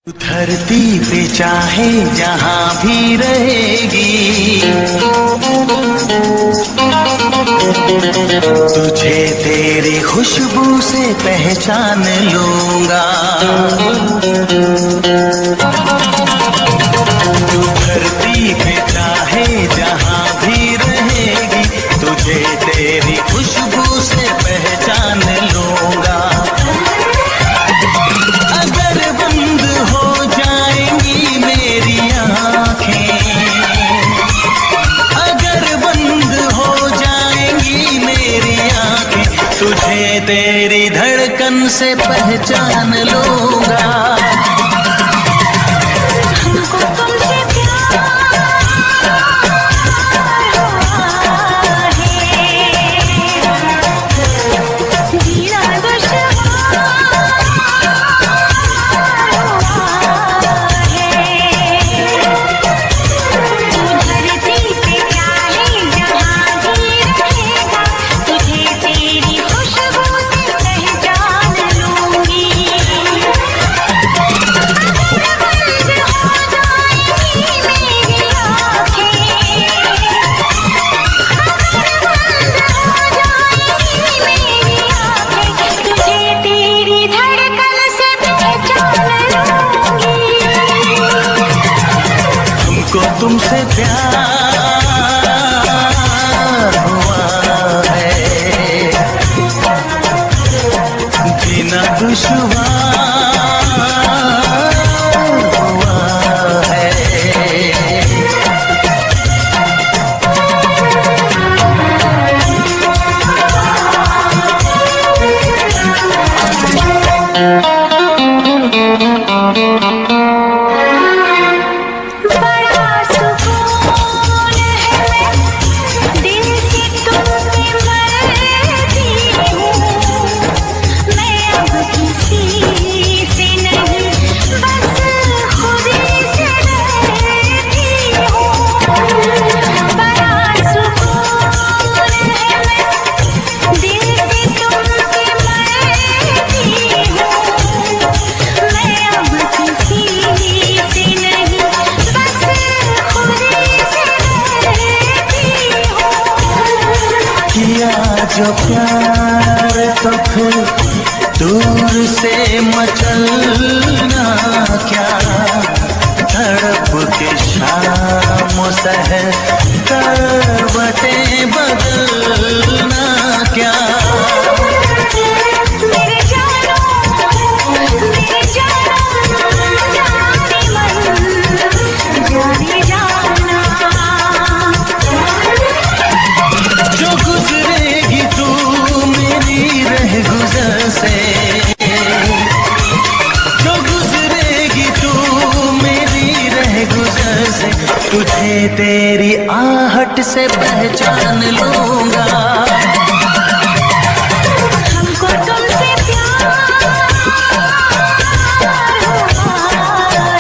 धरती पे चाहे जहाँ भी रहेगी, तुझे तेरी खुशबू से पहचान लूंगा। तू धरती पे चाहे जहाँ भी रहेगी, तुझे तेरी खुशबू से पहचान लूंगा। अगर बंद हो जाएंगी मेरी आँखें, अगर बंद हो जाएंगी मेरी आँखें, तुझे तेरी धड़कन से पहचान लूंगा। तुमसे प्यार हुआ है, जीना दुश्वार हुआ है। जो प्यार तो फिर दूर से मचलना क्या, तड़प के शाम सहर करवटें बदलना क्या। तुझे तेरी आहट से पहचान लूंगा। हमको तुमसे प्यार हुआ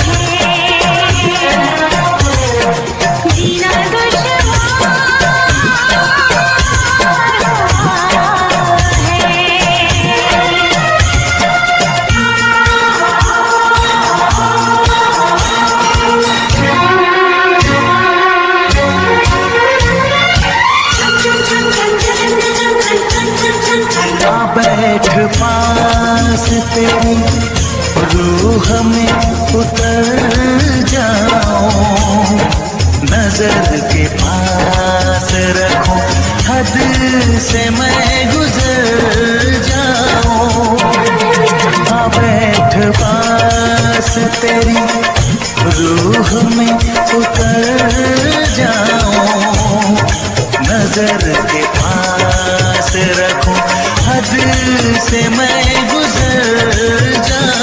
है, जीना बैठ पास तेरी रूह में उतर जाऊं, नजर के पास रखूं, हद से मैं गुजर जाऊं। बैठ पास तेरी रूह में उतर जाऊं, नजर के पास रखूं, हद से मैं गुजर जाऊं।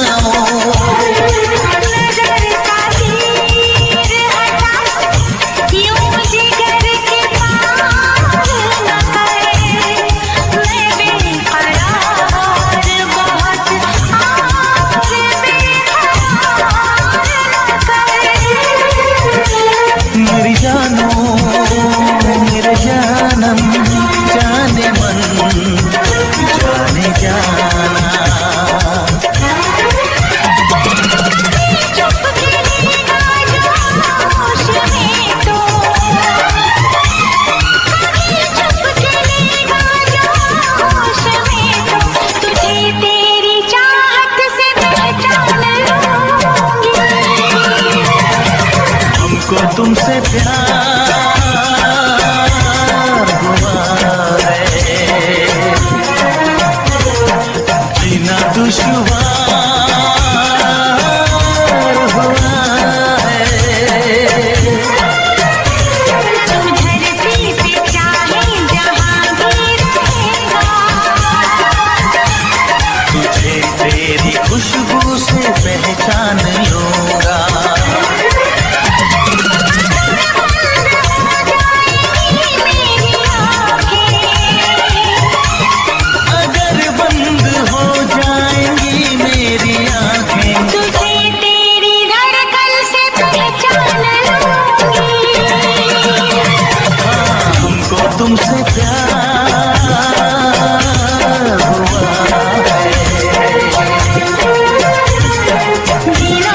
मेरी जानो मेरा जानम जाने मन जाने जाना। तुमसे प्यार हुआ है, जीना दुश्वार हुआ है। तुम धरती पे चाहे जहाँ भी रहेगा, तुझे तेरी खुशबू से पहचान लूंगा। अगर बंद हो जाएंगी मेरी आंखें, तुझे तेरी धड़कन से पहचान लूंगी। तुमको तुमसे प्यार हुआ है, जीना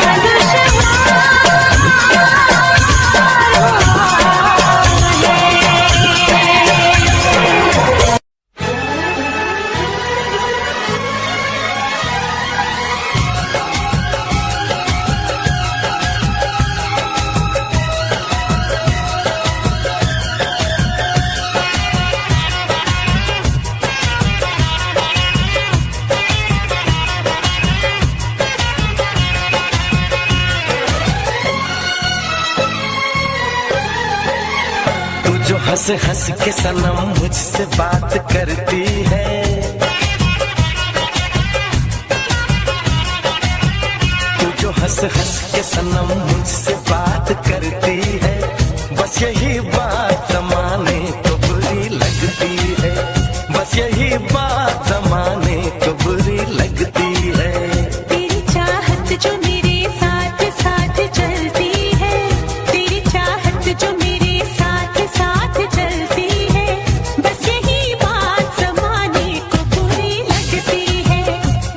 जो हंस हंस के सनम मुझसे बात करती है, तू जो हंस हंस के सनम मुझसे बात करती है, बस यही बात ज़माने को बुरी लगती है, बस यही बात ज़माने को बुरी लगती है। तेरी चाहत जो मेरे साथ साथ चलती है, तेरी चाहत जो मेरे साथ साथ चलती है, बस यही बात ज़माने को बुरी लगती है,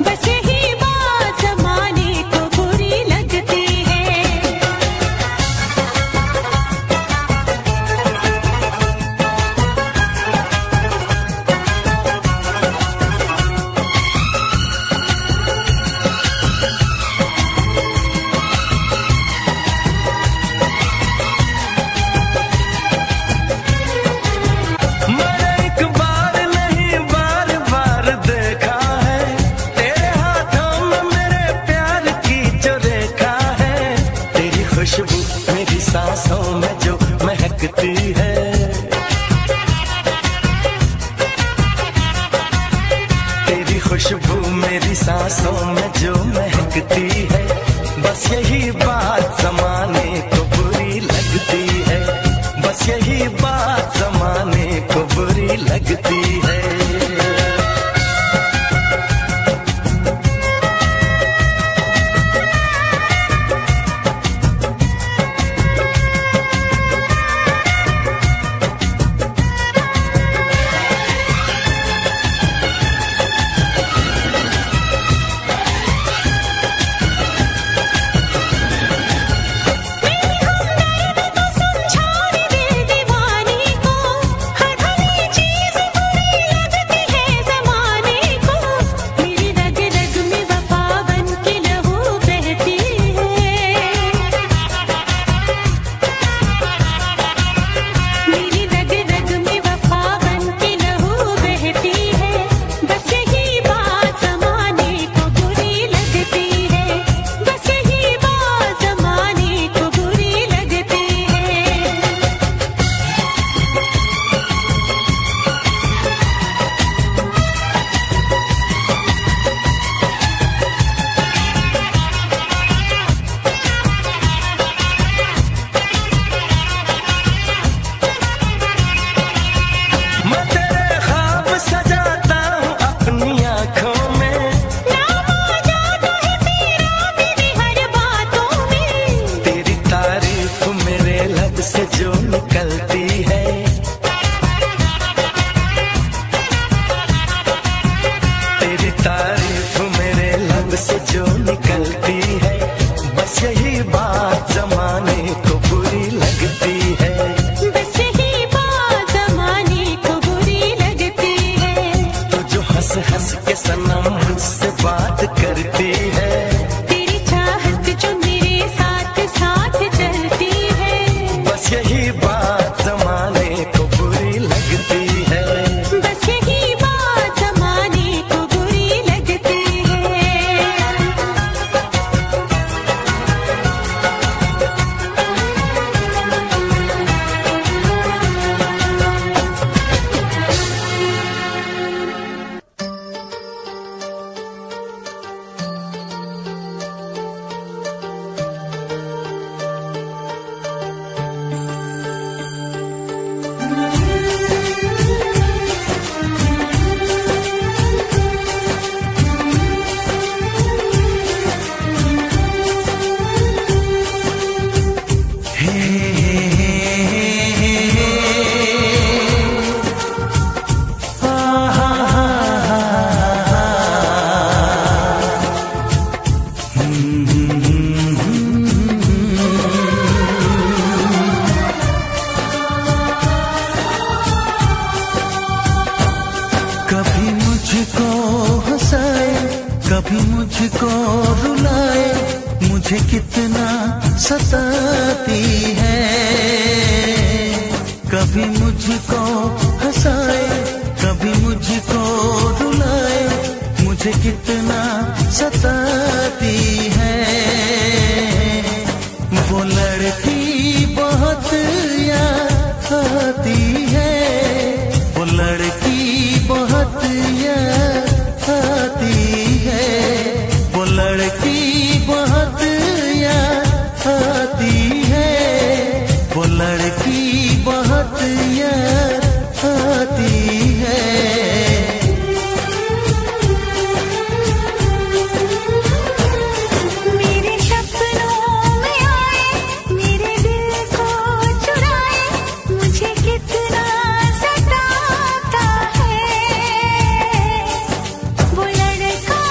बस यही बात ज़माने को बुरी लगती है। मैंने एक बार नहीं बार बार देखा है, तेरे हाथों में मेरे प्यार की जो रेखा है, तेरी खुशबू मेरी सांसों में जो महकती है, तेरी खुशबू मेरी सांसों में जो महकती है, बस यही बात ज़माने को बुरी लगती है, बस यही बात ज़माने को बुरी लगती है। समझाने दिल दीवाने को, हर भली चीज़ बुरी लगती है ज़माने को। मेरी रग रग में वफा बन के लहू बहती है, मेरी रग रग में वफा बन के लहू बहती है, बस यही बात ज़माने को बुरी लगती है, बस यही बात ज़माने को बुरी लगती है। मैं तेरे ख्वाब सजाता हूँ अपनी आँखों में, नाम आ जाता है तेरा मेरी हर बातों में, तेरी तारीफ मेरे लब से जो निकलती है, तेरी तारीफ मेरे लब से जो निकलती है, बस यही बात ज़माने को बुरी लगती है, बस यही बात ज़माने को बुरी लगती है। तू जो हंस हंस के सनम मुझसे बात करती है, तेरी चाहत जो मेरे साथ साथ चलती है, मुझे कितना सताती है। कभी मुझको हंसाए, कभी मुझको रुलाए, मुझे कितना सताती है। वो लड़की बहुत याद आती है, वो लड़की बहुत याद आती है, वो लड़की बहुत याद आती है, वो लड़की बहुत याद आती है। मेरे सपनों में आए, मेरे दिल को चुराए, मुझे कितना सताता है। वो लड़का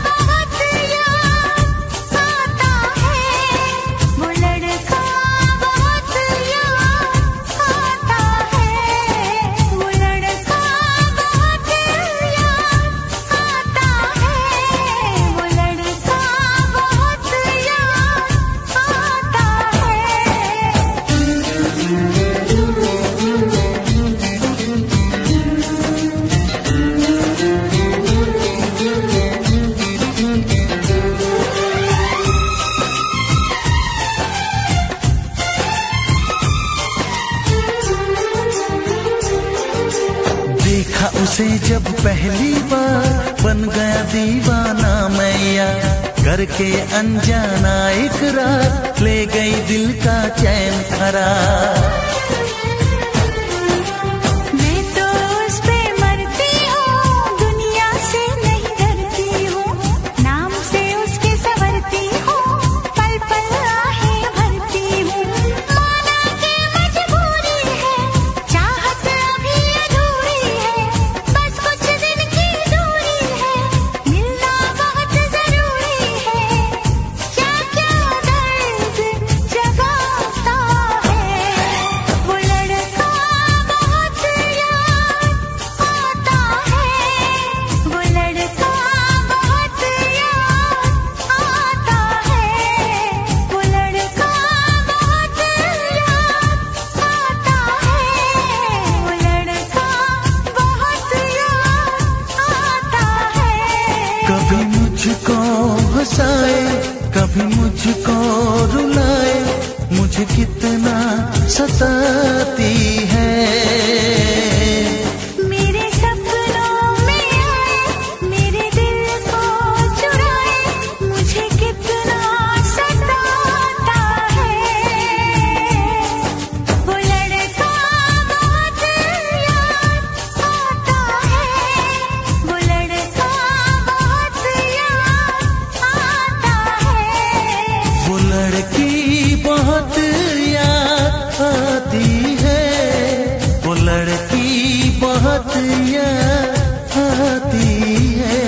बहुत याद आता है, वो लड़का बहुत याद आता है, वो लड़का बहुत याद आता है, वो लड़का बहुत देखा उसे जब पहली बार, बन गया दीवाना मैया, करके अनजाना इकरार, ले गई दिल का चैन करार। मैं तो उस पे मरती हूँ, दुनिया से नहीं डरती हूँ, नाम से उसके संवरती हूँ, पल पल आहें भरती हूँ। माना कि मजबूरी है, चाहत अभी अधूरी है, बस कुछ दिन की दूरी है, मिलना बहुत जरूरी है। क्या क्या दर्द जगाता है, वो लड़का बहुत याद आता है, वो लड़का बहुत याद आता है, वो लड़का बहुत याद आता है, वो लड़का बहुत याद आता है। कभी मुझको हंसाए, कभी मुझको रुलाए, मुझे कितना सताती है। मेरे सपनों में आए, मेरे दिल को चुराए, मुझे कितना सताता है। वो लड़का बहुत याद आता है, वो लड़का बहुत याद आता है। वो लड़की बहुत याद आती है, वो लड़की बहुत याद आती है।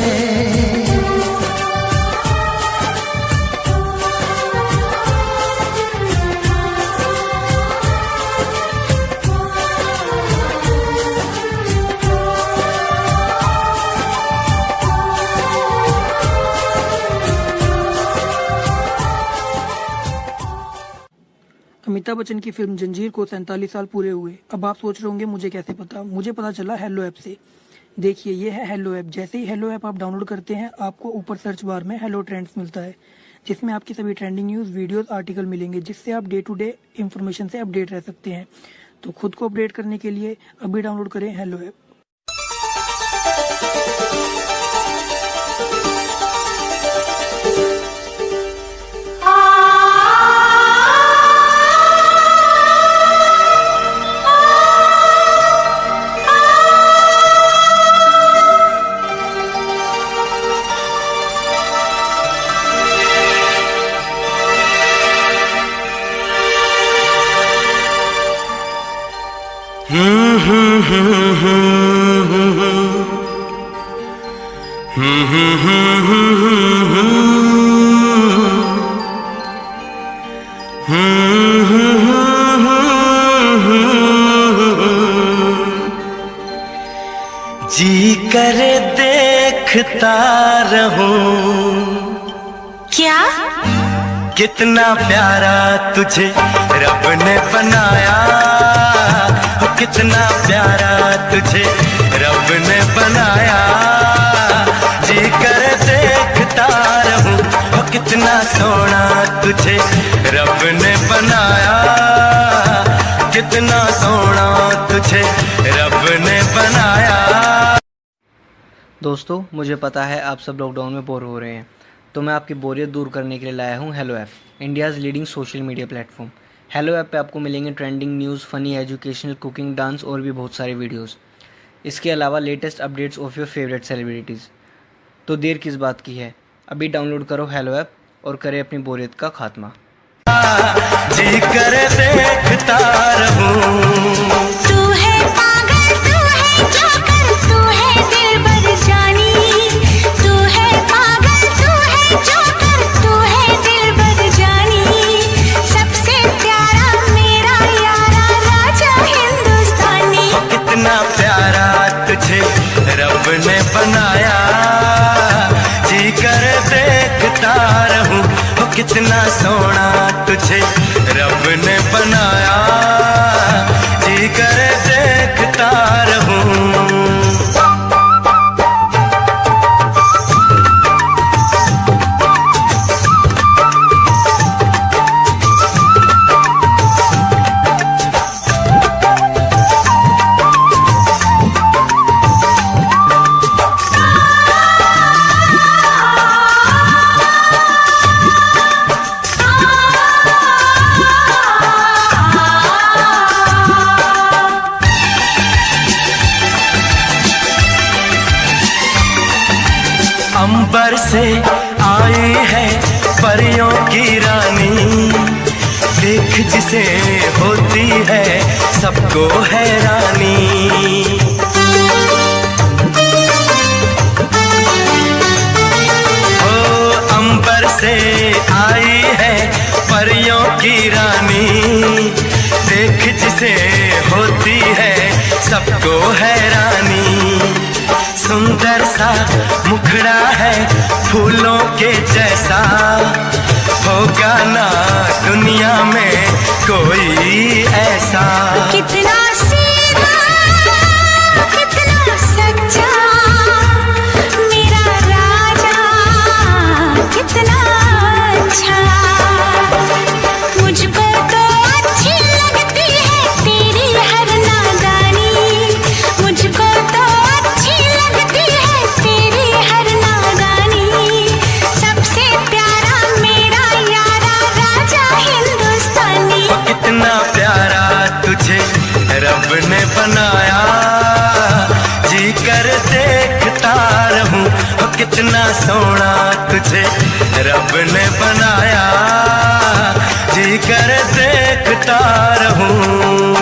अमिताभ बच्चन की फिल्म जंजीर को 47 साल पूरे हुए। अब आप सोच रहे होंगे मुझे कैसे पता। मुझे पता चला हेलो ऐप से। देखिए ये है हेलो ऐप। जैसे ही हेलो ऐप आप डाउनलोड करते हैं, आपको ऊपर सर्च बार में हेलो ट्रेंड्स मिलता है, जिसमें आपकी सभी ट्रेंडिंग न्यूज़, वीडियोस, आर्टिकल मिलेंगे, जिससे आप डे टू डे इंफॉर्मेशन से अपडेट रह सकते हैं। तो खुद को अपडेट करने के लिए अभी डाउनलोड करें हेलो ऐप। जी करे देखता रहूं, क्या? कितना प्यारा तुझे रब ने बनाया, हो कितना प्यारा तुझे रब ने बनाया। जी कर देखता रहूं, हो कितना सोना तुझे रब ने बनाया, कितना सोना तुझे रब ने बनाया। दोस्तों, मुझे पता है आप सब लॉकडाउन में बोर हो रहे हैं, तो मैं आपकी बोरियत दूर करने के लिए लाया हूँ hello app, India's leading social media platform. Hello app पे आपको मिलेंगे trending news, funny, educational, cooking, dance और भी बहुत सारे वीडियोस। इसके अलावा latest updates of your favourite celebrities. तो देर किस बात की है, अभी डाउनलोड करो हेलो ऐप और करें अपनी बोरियत का खात्मा। जी कर देखता रहूं। तू है पागल, तू है जोकर, तू है दिलबर जानी। तू है पागल, तू है जोकर, तू है दिलबर जानी। सबसे प्यारा मेरा यारा राजा हिंदुस्तानी। हो कितना प्यारा तुझे रब ने बनाया, जी कर देखता रहूं। हो कितना सोना तुझे रब ने बनाया, जी कर देखता रहूं। अंबर से आई है परियों की रानी, देख जिसे होती है सबको हैरानी। ओ अंबर से आई है परियों की रानी, देख जिसे होती है सबको हैरानी। सुंदर सा मुखड़ा है फूलों के जैसा, होगा ना दुनिया में कोई ऐसा। कितना सीधा, कितना सच्चा मेरा राजा, कितना अच्छा। मुझको तो अच्छी लगती है तेरी हर नादानी। मुझको तो अच्छी लगती है तेरी हर नादानी। सबसे प्यारा मेरा यारा राजा हिंदुस्तानी। ओ कितना प्यारा तुझे रब ने बनाया, जी कर देखता रहूं। ओ कितना सोना तुझे रब ने बनाया, जी कर देखता रहूं।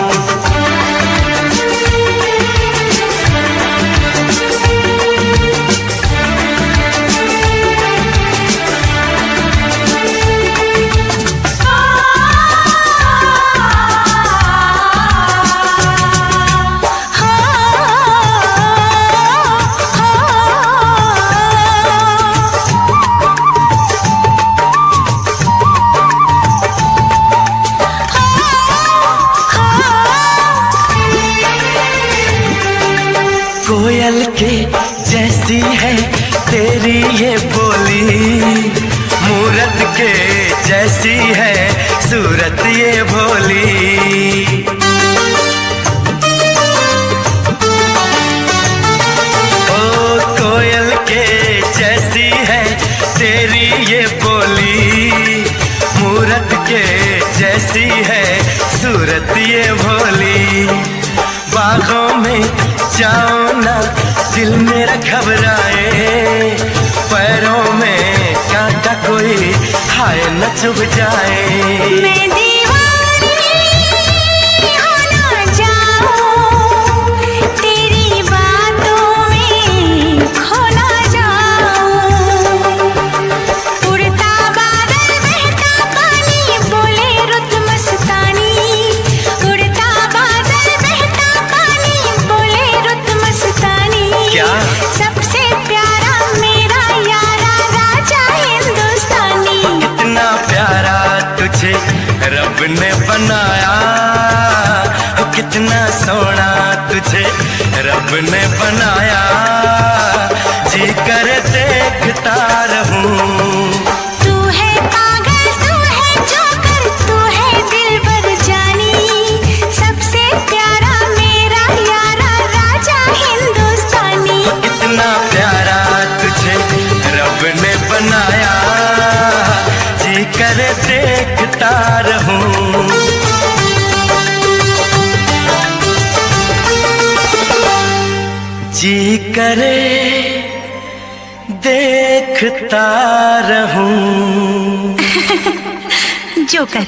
कोयल के जैसी है तेरी ये बोली, मूरत के जैसी है सूरत ये भोली। ओ कोयल के जैसी है तेरी ये बोली, मूरत के जैसी है सूरत ये भोली। बागों में जाओ ना दिल मेरा घबराए, पैरों में कांटा कोई हाय न चुभ जाए। मैं दीवानी हो ना जाऊं, तेरी बातों में खो ना जाऊं। उड़ता बादल बहता पानी बोले रुत मस्तानी। उड़ता बादल बहता पानी बोले रुत मस्तानी। क्या? सबसे प्यारा मेरा यारा राजा हिंदुस्तानी। कितना प्यारा तुझे रब ने बनाया, कितना सोना तुझे रब ने बनाया, जी कर देखता रहूं। तू है पागल, तू है जोकर, तू है दिलबर जानी, सबसे प्यारा मेरा यारा राजा हिंदुस्तानी। कितना प्यारा तुझे रब ने बनाया, जी कर देखता रहूं। जी करे देखता रहूं। जोकर।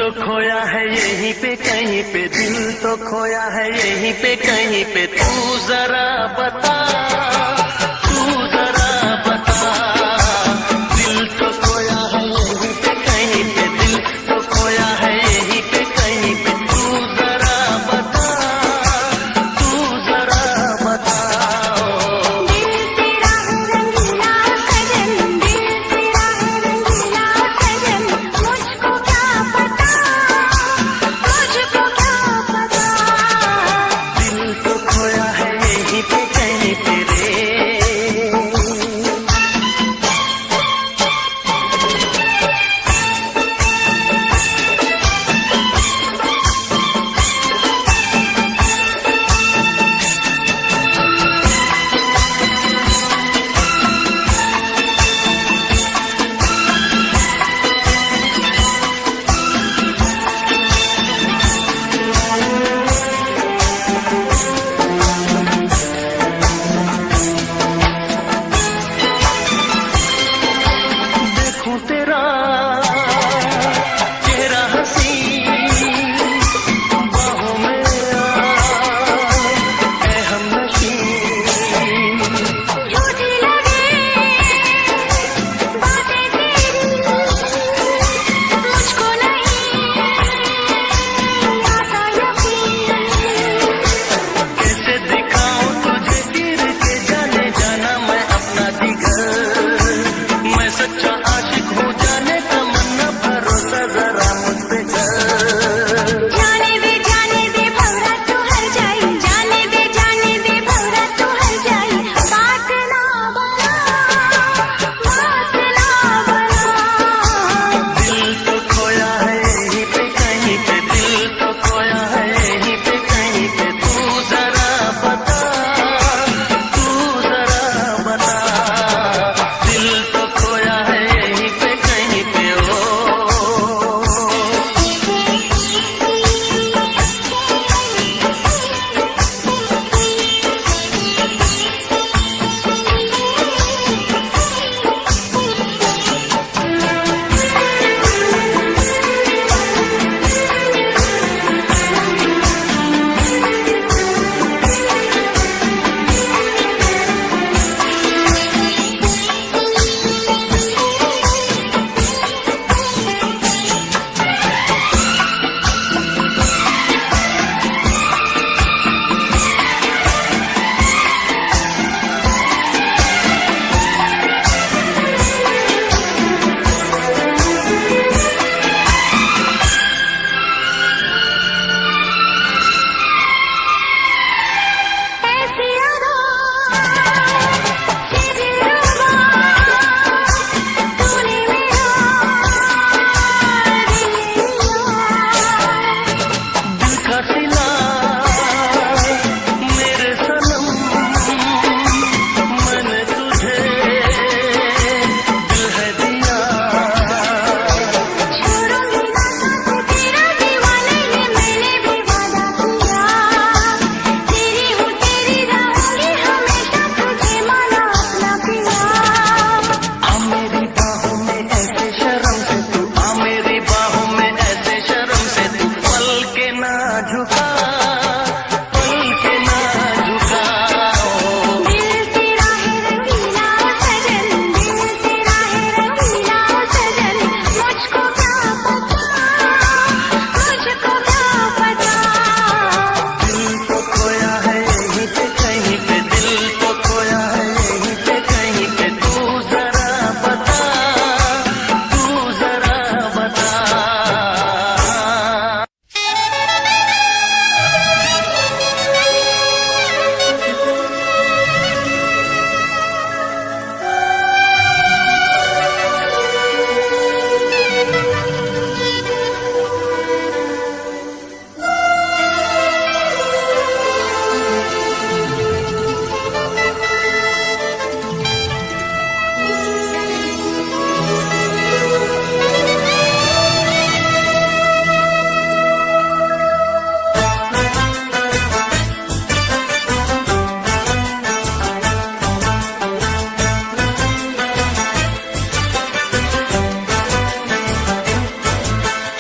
तो खोया है यहीं पे कहीं पे, दिल तो खोया है यहीं पे कहीं पे, तू जरा बता, तू जरा बता। दिल तो खोया है यहीं पे कहीं पे, दिल तो खोया है यहीं पे कहीं पे, तू जरा बता, तू जरा बता। दिल तेरा है रंगीला सजन, दिल तेरा है रंगीला सजन, मुझको क्या पता, तुझको क्या पता। दिल तो खोया है यहीं पे कहीं पे रे।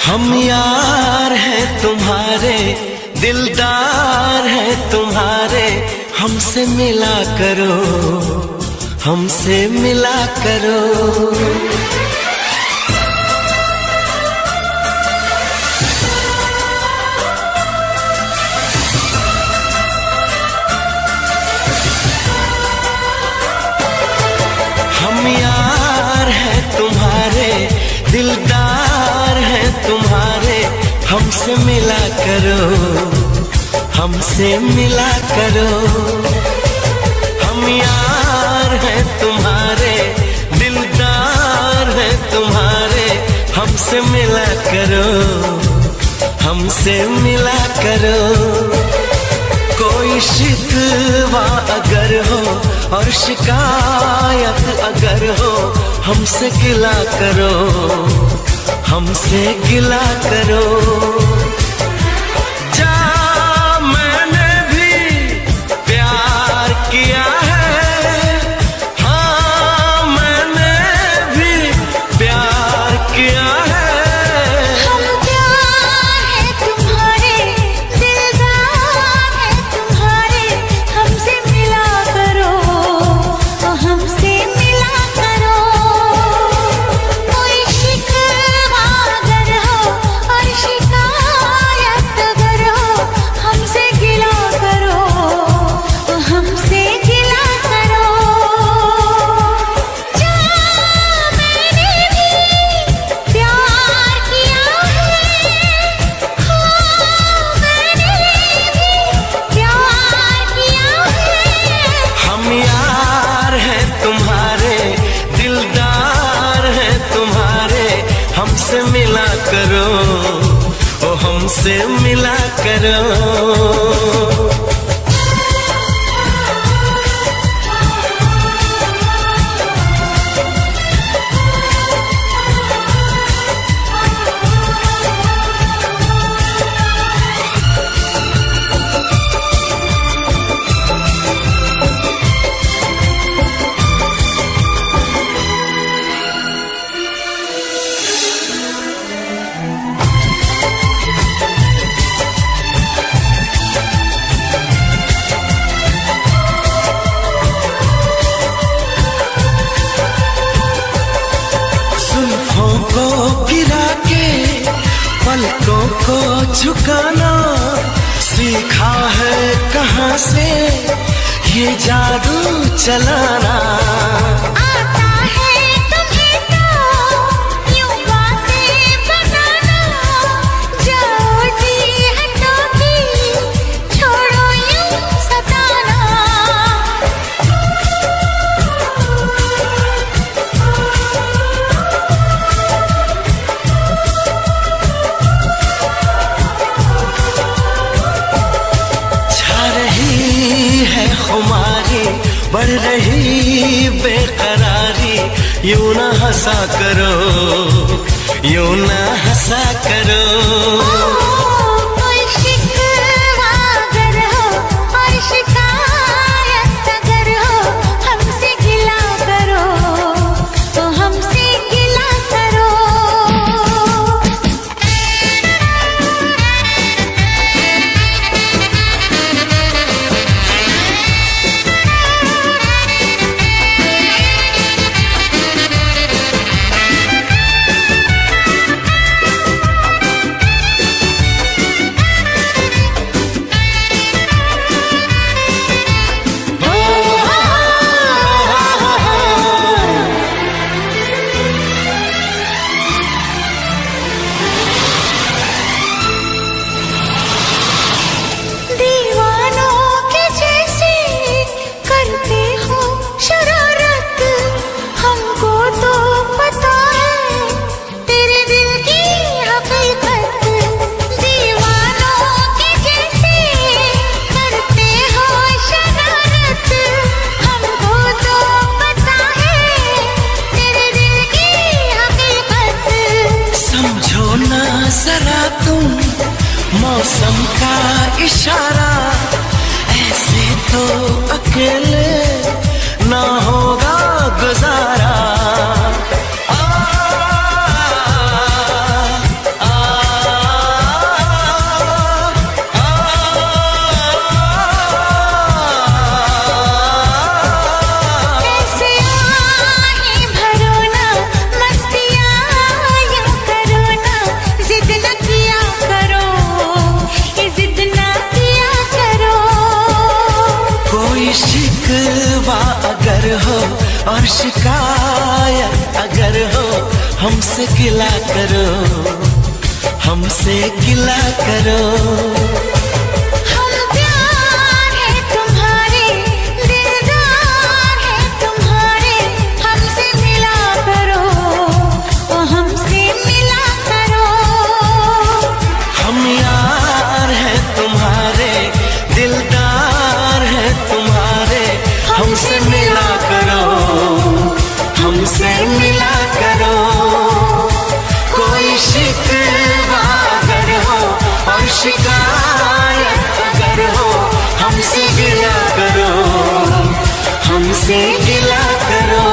हम यार हैं तुम्हारे, दिलदार हैं तुम्हारे, हमसे मिला करो, हमसे मिला करो। हम यार हैं तुम्हारे, दिलदार हैं तुम्हारे, हमसे मिला करो, हमसे मिला करो। हम यार हैं तुम्हारे, दिलदार हैं तुम्हारे, हमसे मिला करो, हमसे मिला करो। कोई शिकवा अगर हो और शिकायत अगर हो, हमसे गिला करो, हमसे गिला करो। जा मैंने भी प्यार किया है, हाँ मैंने भी प्यार किया है। हम प्यार है तुम्हारे, दिलदार है तुम्हारे, हमसे मिला करो, हमसे मिला करो। कोई शिकवा अगर हो और शिकायत अगर हो, हमसे गिला करो, हमसे गिला करो। जा मैंने भी प्यार किया है, हाँ मैंने भी प्यार किया है। हम यार हैं तुम्हारे, दिलदार हैं तुम्हारे, हमसे मिला करो, ओ हमसे मिला करो। जुल्फों को गिरा के पलकों को झुकाना सीखा है कहाँ से ये जादू चलाना। आता है तुम्हें तो यूं बातें बनाना, जाओ जी हटो भी, छोड़ो यूं सताना। छा रही है खुमारी, बढ़ रही बेकरारी, यूं ना हंसा करो, यूं ना हंसा करो। कोई शिकवा अगर हो और शिकायत अगर हो, हमसे गिला करो, तो हमसे गिला करो। दीवानों के जैसे करते हो शरारत, हमको तो पता है तेरे दिल की हकीकत। दीवानों के जैसे करते हो शरारत, हमको तो पता है तेरे दिल की हकीकत। समझो ना जरा तुम मौसम का इशारा, ऐसे तो अकेले ना होगा गुजारा। आ, आ, और शिकायत अगर हो हमसे गिला करो, हमसे गिला करो। हम प्यार है तुम्हारे, दिलदार है तुम्हारे, हमसे मिला करो, ओ हमसे मिला करो। हम यार हैं तुम्हारे, दिलदार हैं तुम्हारे, हमसे मिला करो, हमसे मिला करो। कोई शिकवा अगर हो और शिकायत अगर हो हमसे गिला करो, हमसे गिला करो।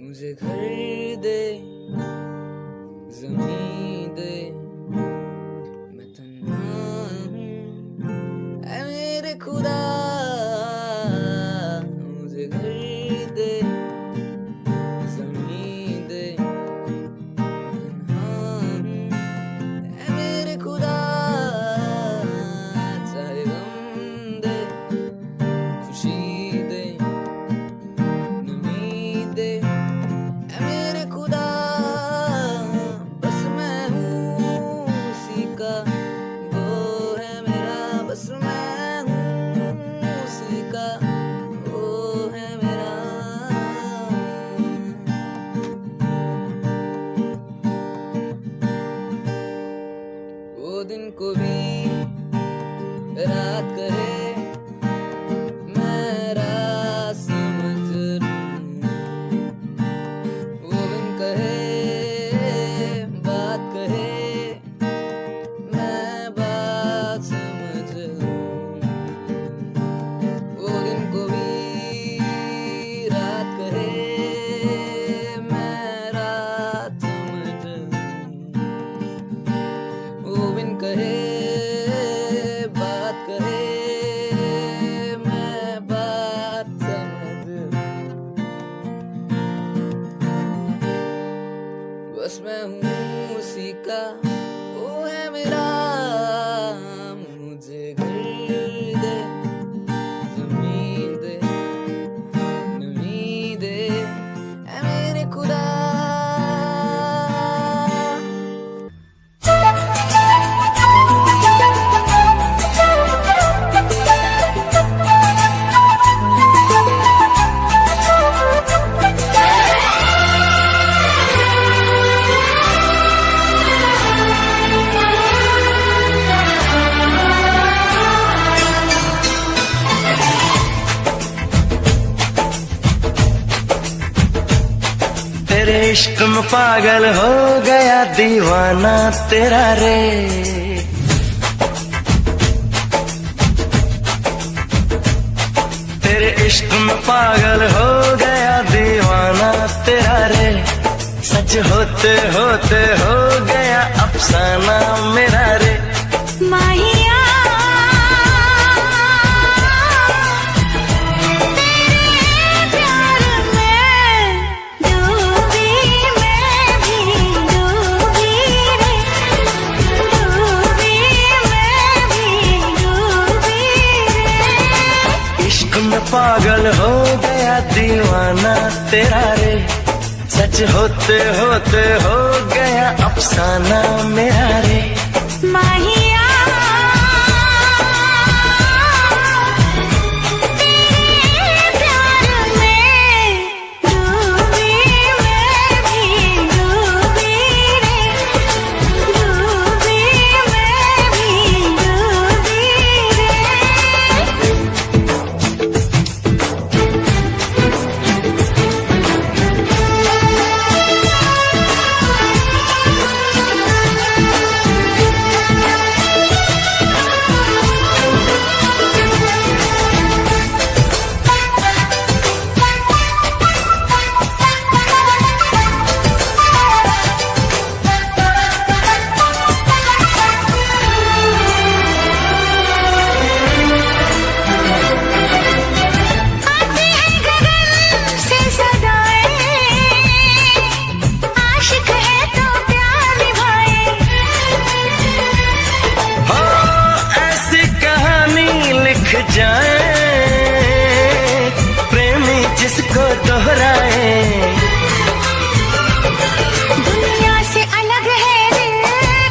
मुझे घर दे, ज़मीन दे, मैं तन्हा हूँ ऐ मेरे खुदा। मुझे घर दे, ज़मीन दे, मैं तन्हा हूँ ऐ मेरे खुदा। चाहे गम दे, खुशी दे, नमी दे ऐ मेरे खुदा। बस मैं हूँ उसी का, वो है मेरा। बस मैं हूँ उसी का, वो है मेरा। वो दिन को भी रात कहे, मैं रात समझ लूँ। वो दिन कहे, बात कहे, मैं बात समझ लूँ। वो दिन को भी रात कहे, मैं रात समझ लूँ। वो दिन कहे, बात कहे, मैं बात समझ लूँ। बस मैं हूँ उसी का, वो है मेरा। मुझे घर दे, ज़मीन दे, नमी दे ऐ मेरे खुदा। तेरे इश्क में पागल हो गया दीवाना तेरा रे। तेरे इश्क में पागल हो गया दीवाना तेरा रे। सच होते होते हो गया अफसाना मेरा रे। माहिया तेरे प्यार में डूबी, मैं भी डूबी रे, डूबी मैं भी डूबी रे। इश्क में पागल हो गया दीवाना तेरा रे। सच होते होते हो गया अफसाना मेरा रे। माहिया तेरे प्यार में डूबी, मैं भी डूबी रे, डूबी मैं भी डूबी रे। दोहराए। दुनिया से अलग है दिल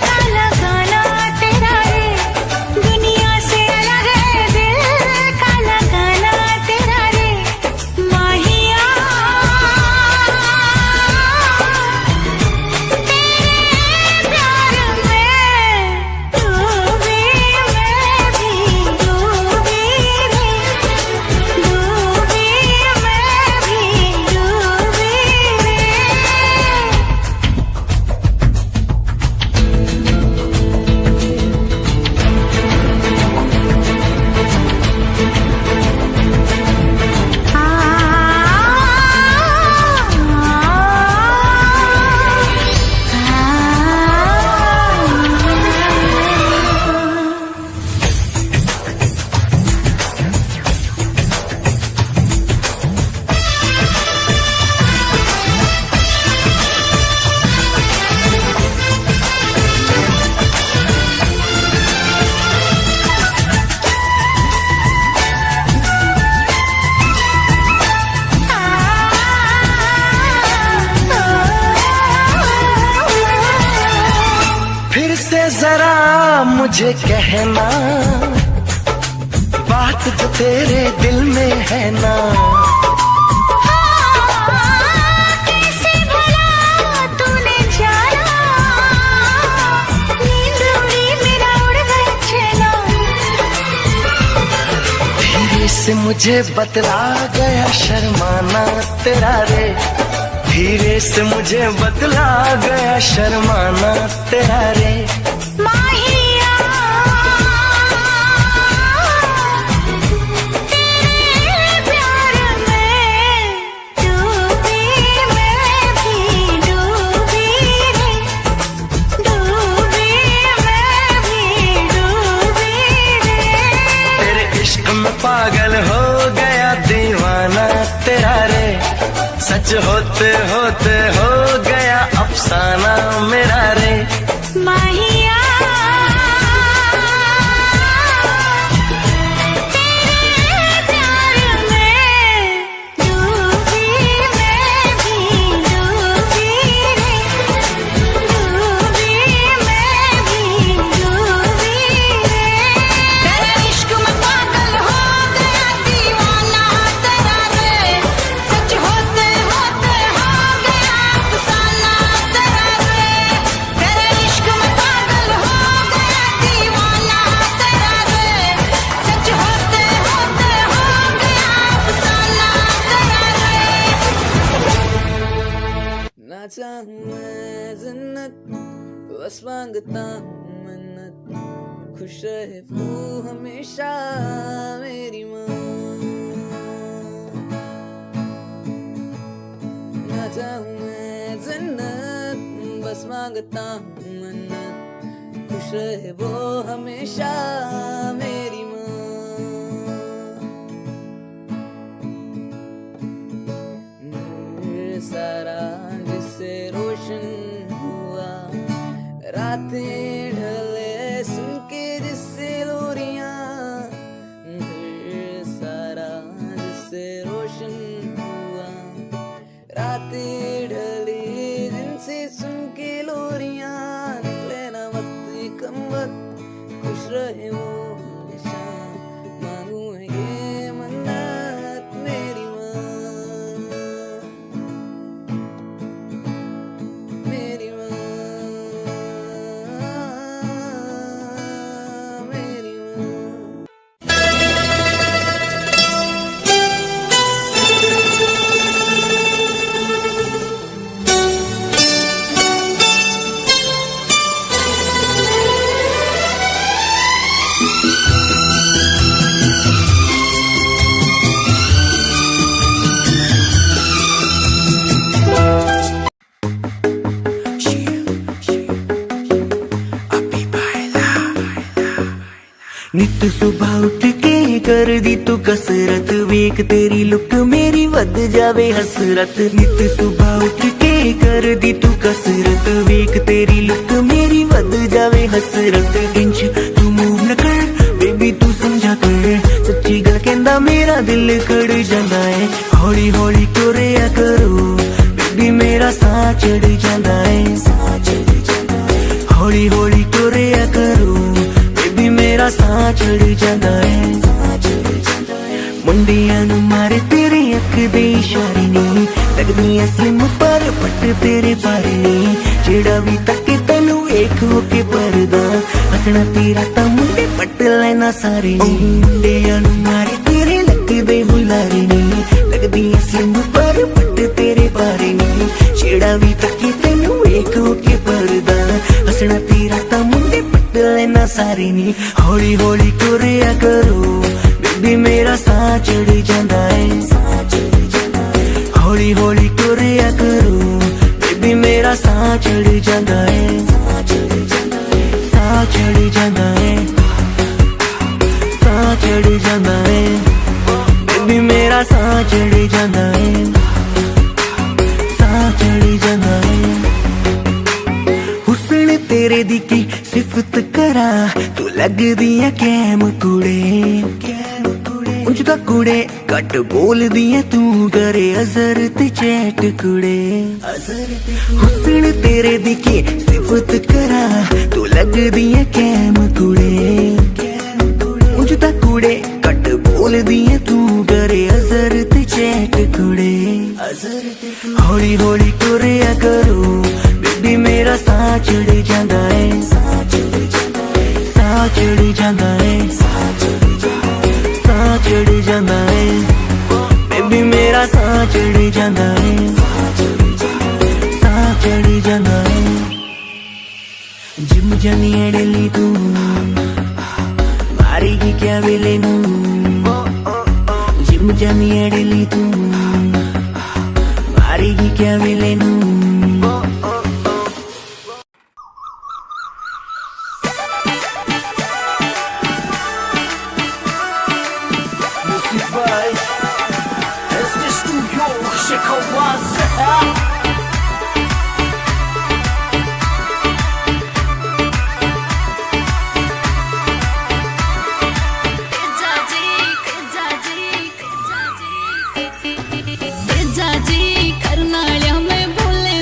का लगाना तेरा रे, दुनिया से अलग है दिल का लगाना तेरा रे, माहिया तेरे प्यार में डूबी मैं भी, डूबी रे, डूबी मैं भी, डूबी रे। फिर से जरा मुझे कहना बात जो तेरे दिल में है ना। कैसे भला तूने जाना, नींद उड़ी मेरा उड़ गया चैना। धीरे से मुझे बतला गया शर्माना तेरा रे, धीरे से मुझे बतला गया शर्माना तेरा रे। माहिया तेरे प्यार में डूबी मैं भी, डूबी रे, डूबी मैं भी, डूबी रे। तेरे इश्क में पागल हो गया दीवाना तेरा रे, सच होते होते हो गया अफसाना मेरा रे। माहिया तेरे प्यार में डूबी मैं भी, डूबी रे, डूबी मैं भी, डूबी रे। तेरे इश्क में पागल हो गया दीवाना तेरा रे, सच होते होते हो गया अफसाना तेरा रे। तेरे इश्क में पागल हो गया दीवाना तेरा रे, सच होते होते हो गया अफसाना तेरा रे। ना चाहूं मैं जन्नत, बस मांगता हूँ मन्नत, खुश रहे तू हमेशा मेरी माँ। ना चाहूं मैं जन्नत, बस मांगता हूँ मन्नत, खुश रहे वो हमेशा मेरी माँ। सारा जिससे रोशन हुआ, रातें ढले सुन के जिससे लोरियां, सारा जिससे रोशन हुआ, रातें ढली जिनसे सुन के लोरियां, निकले ना वक्त कम वक्त, खुश रहे वो हमेशा, मांगू है ये मन्नत मेरी माँ, मेरी माँ, मेरी माँ। नित सुबह उठ के कर दी तू कसरत, वेख तेरी लुक मेरी वध जावे हसरत। नित सुबह उठ के कर दी तू कसरत, वेख तेरी लुक मेरी वध जावे हसरत। इंच तू मूव न कर बेबी तू समझा कर, सच्ची गल कहंदा मेरा दिल कड़ जांदा है। हौली हौली टुरे ਸਾਹ ਚੜ ਜਾਂਦਾ ਏ ਹੌਲੀ ਹੌਲੀ ਤੁਰਿਆ ਕਰੂ ਬੇਬੀ ਮੇਰਾ ਸਾਹ ਚੜ ਜਾਂਦਾ ਏ ਮੁੰਡਿਆਂ ਨੂੰ ਮਾਰੇ ਤੇਰੇ ਅੱਖ ਦੇ ਇਸ਼ਾਰੇ ਨੀ ਲੱਗਦੀਆਂ ਸਲਿਮ ਪਰ ਪੱਟ ਤੇਰੇ ਬਾਰੇ ਨੀ ਜਿਹੜਾ ਵੀ ਤੱਕੇ ਤੈਨੂੰ ਵੇਖ ਹੋ ਕੇ ਪਰਦਾ ਹੱਸਣਾ ਤੇਰਾ ਤਾਂ ਮੁੰਡੇ ਪੱਟ ਲੈਣਾ ਸਾਰੇ ਨੀ ਮੁੰਡਿਆਂ ਨੂੰ ਮਾਰੇ ਤੇਰੇ ਲੱਗਦੇ ਹੁਲਾਰੇ ਨੀ ਲੱਗਦੀਆਂ ਸਲਿਮ ਪਰ ਪੱਟ ਤੇਰੇ ਬਾਰੇ ਨੀ ਜਿਹੜਾ ਵੀ ਤੱਕੇ ਤੈਨੂੰ ਵੇਖ ਹੋ ਕੇ ਪਰਦਾ ਹੱਸਣਾ ਤੇਰਾ ਤਾਂ ਮੁੰਡੇ ਪੱਟ ਲੈਣਾ ਸਾਰੇ ਨੀ ਹੌਲੀ ਹੌਲੀ ਤੁਰਿਆ ਕਰੋ ਬੇਬੀ ਮੇਰਾ ਸਾਹ ਚੜ ਜਾਂਦਾ ਏ ਹੌਲੀ ਹੌਲੀ ਤੁਰਿਆ ਕਰੋ ਬੇਬੀ ਮੇਰਾ ਸਾਹ ਚੜ ਜਾਂਦਾ ਏ ਸਾਹ ਚੜ ਜਾਂਦਾ ਏ ਸਾਹ ਚੜ ਜਾਂਦਾ ਏ ਬੇਬੀ ਮੇਰਾ ਸਾਹ ਚੜ ਜਾਂਦਾ ਏ ਸਾਹ ਚੜ ਜਾਂਦਾ ਏ ਹੁਸਨ ਤੇਰੇ ਦੀ ਕੀ ਸਿਫਤ ਕਰਾਂ ਤੂੰ ਲੱਗਦੀ ਐ ਕੈਮ ਕੁੜੇ ਉਂਝ ਤਾਂ ਕੁੜੇ ਘੱਟ ਬੋਲਦੀ ਐ ਤੂੰ ਕਰੇ ਅਜ਼ਰ ਤੇ ਚੈਟ ਕੁੜੇ ਹੁਸਨ ਤੇਰੇ ਦੀ ਕੀ ਸਿਫਤ ਕਰਾਂ ਤੂੰ ਲੱਗਦੀ ਐ ਕੈਮ ਕੁੜੇ ਉਂਝ ਤਾਂ ਕੁੜੇ ਘੱਟ ਬੋਲਦੀ ਐ ਤੂੰ ਕਰੇ ਅਜ਼ਰ ਤੇ ਚੈਟ ਕੁੜੇ ਹੌਲੀ ਹੌਲੀ ਤੁਰਿਆ ਕਰੋ ਬੇਬੀ ਮੇਰਾ ਸਾਹ ਚੜ ਜਾਂਦਾ ਏ ਸਾਹ ਚੜ ਜਾਂਦਾ ਏ ਸਾਹ ਚੜ ਜਾਂਦਾ ਏ ਬੇਬੀ ਮੇਰਾ ਸਾਹ ਚੜ ਜਾਂਦਾ ਏ ਸਾਹ ਚੜ ਜਾਂਦਾ ਏ ਜਿਮ ਜਾਨੀ ਐਡਲੀ ਤੂੰ ਮਾਰੇਗੀ ਕਿਆ ਵੇਲੇ ਨੂੰ ਜਿਮ ਜਾਨੀ ਐਡਲੀ ਤੂੰ ਮਾਰੇਗੀ ਕਿਆ ਵੇਲੇ ਨੂੰ जाजी करना लिया मैं भोले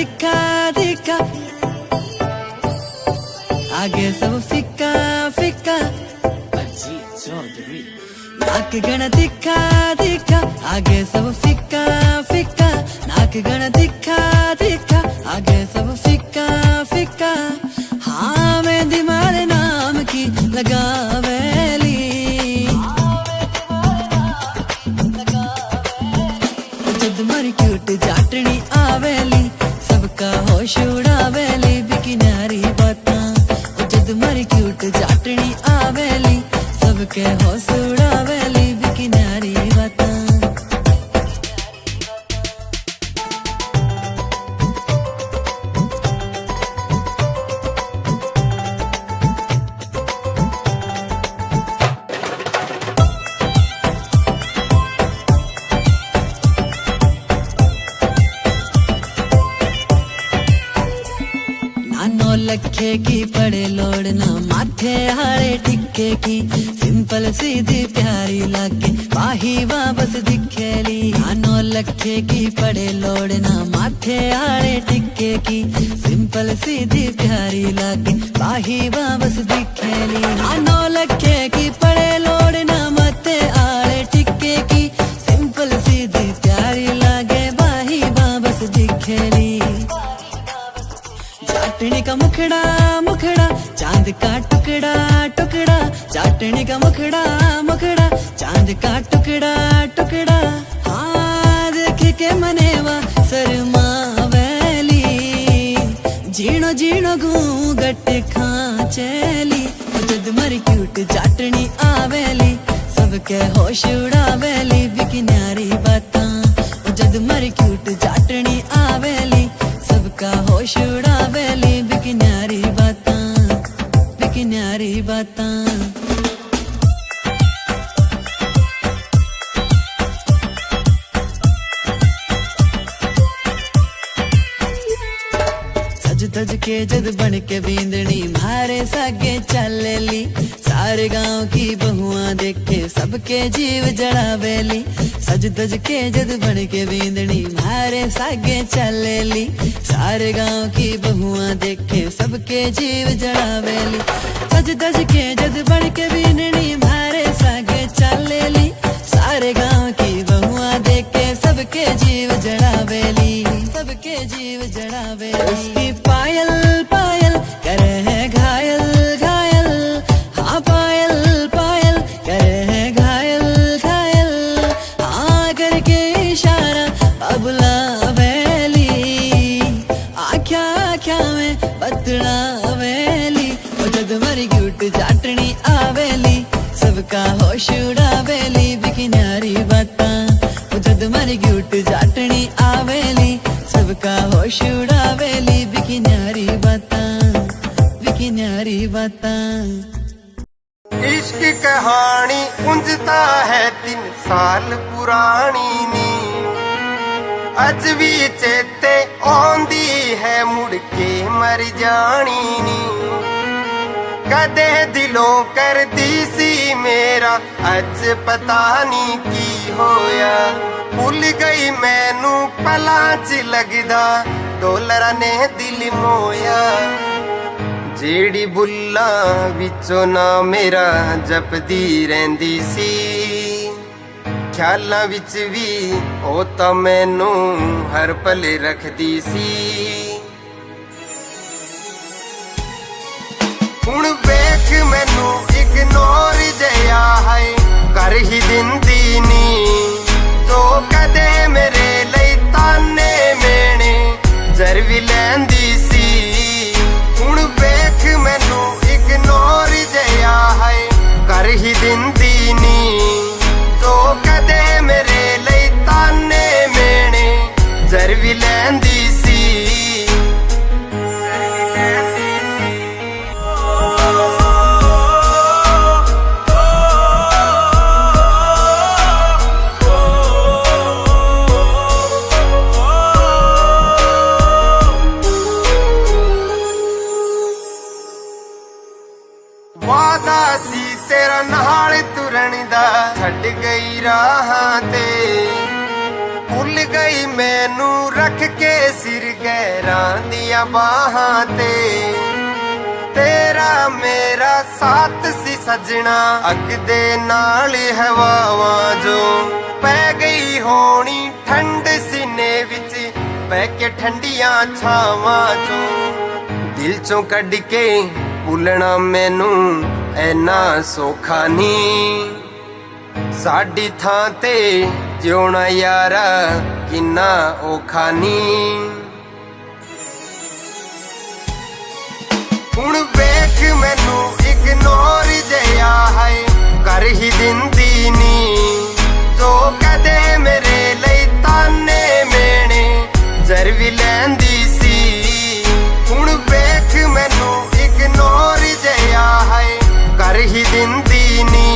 दिखा दिखा, आगे सब फिक्का फिक्का। नाक गण दिखा दिखा, आगे सब फिक्का फिक्का। नाक गण दिखा दिखा, आगे सब फिक्का फिक्का। हाँ मेहंदी मारे नाम की लगावेली, जद मर क्यूट जाटनी आवेली, सबका होश उड़ावेली बिकी न्यारी बातां। जद मर क्यूट जाटनी आवेली, सबके होश उड़ावेली बिकी न्यारी बातां। लखे की पड़े लोड़ ना माथे हारे टिक्के की, सिंपल सीधी प्यारी लागे बाही वापस दिखेली। नानो लखे की पड़े लोड़ ना माथे हारे टिक्के की, सिंपल सीधी प्यारी लागे बाही वापस दिखेली। नानो लखे की पड़े लोड़ ना माथे हारे टिक्के की, सिंपल सीधी प्यारी लागे बाही वापस दिखेली। चाटनी का मुखड़ा मुखड़ा, चांद का टुकड़ा टुकड़ा। चाटनी का मुखड़ा मुखड़ा, चांद का टुकड़ा टुकड़ा। हाँ देख के मनेवा शर्मावेली, जीणो जीणो घूंघट खांचेली। जद मर क्यूट चाटनी आवेली, सबके होश उड़ावेली बिकी न्यारी बातां। जद मर क्यूट चाटनी आवेली, सबका होश उड़ावेली बिकी न्यारी बातां, बिकी न्यारी बातां। सज धज के जद बन के बींदनी मारे सागे चलेली, सारे गांव की बहुआं देखे सबके जीव जड़ावेली। सज धज के जद बन के बींदनी मारे सागे चलेली, सारे गांव की बहुआं देखे सबके जीव जड़ावेली। सज धज के जद बन के बींदनी मारे सागे चलेली, सारे गांव की बहुआं देखे सबके जीव जड़ावेली, सबके जीव जड़ावेली। उसकी पायल पायल करे है घायल घायल, हाँ पायल पायल करे है घायल घायल। हाँ करके इशारा बाबुला वेली, आख्या आख्या में बतड़ा वेली। जद मरी क्यूट चाटनी आवेली, सबका होश उड़ावेली बिकी न्यारी बातां। जद मरी क्यूट चाटनी आवेली, सबका होश उड़ावेली बिकी न्यारी बातां, बिकी न्यारी बातां। इश्क कहानी उंजता है 3 साल पुरानी नी, अज भी चेते आंदी है मुड़ के मर जानी नी। कदे दिलों कर दी सी मेरा, अज पता नहीं की होया। भुल गई मैनू पलां च लगदा, डोलरा ने दिल मोया। जेड़ी बुल्लां विचों ना मेरा जपदी रहिंदी सी, ख्यालां विच भी ओ तां मैनू हर पल रखदी सी। हुण वेख मैनू इग्नोर जया है कर ही दिंदी नी, जो कदे मेरे लई ताने मेने जर भी लैंदी सी। हुण वेख मैनू इग्नोर जया है कर ही दिंदी नी, जो कदे मेरे लई ताने मेने जर भी लैंदी सी। वादा सी तेरा नाल तुरन दा, छड़ गई राहां ते भुल गई मैनू रख के सिर गैरां दिया बाहां ते तेरा मेरा साथ सी सजना अग दे नाल हवावां जो पै गई होनी ठंड सीने विच पै के ठंडियां छावां चो दिल चों कढ के भुलना मैनू ऐना सौखा नी साडी थां ते जिउणा यारा किन्ना औखा नी हुण वेख मैनू इग्नोर जिहा है कर ही दिंदी नी जो कदे मेरे लई ताने मेने जर भी लैंदी सी हुण वेख मैनू इग्नोर जिहा है कर ही दिंदी नी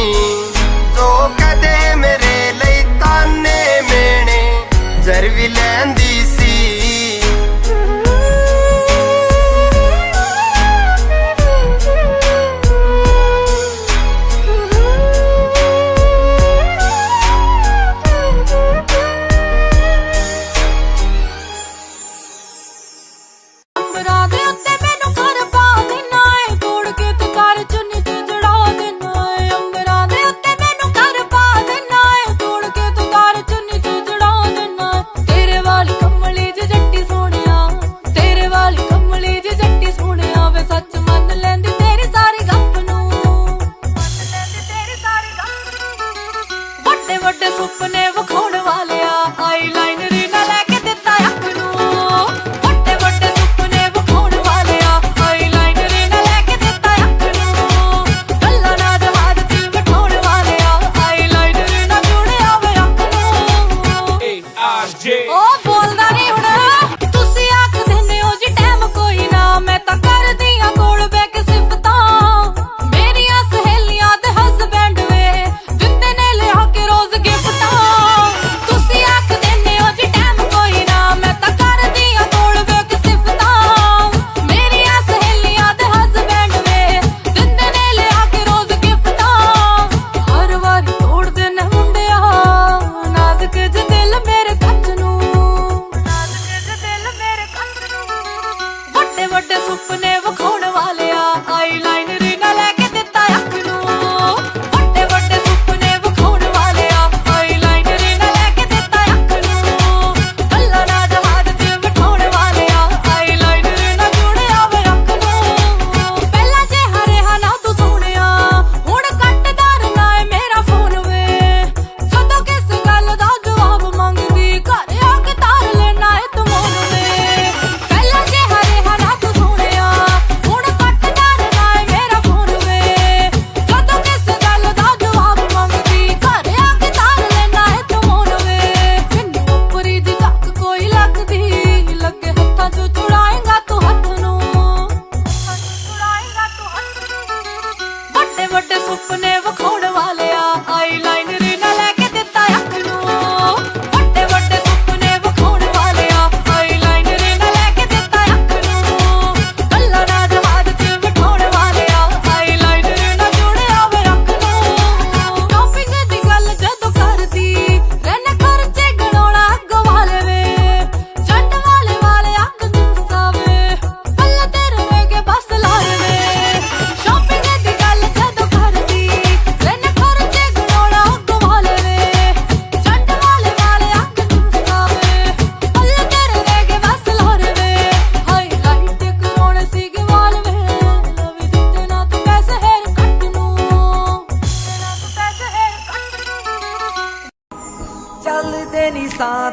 जो कदे मेरे लई ताने मेने जर भी लैंदी सी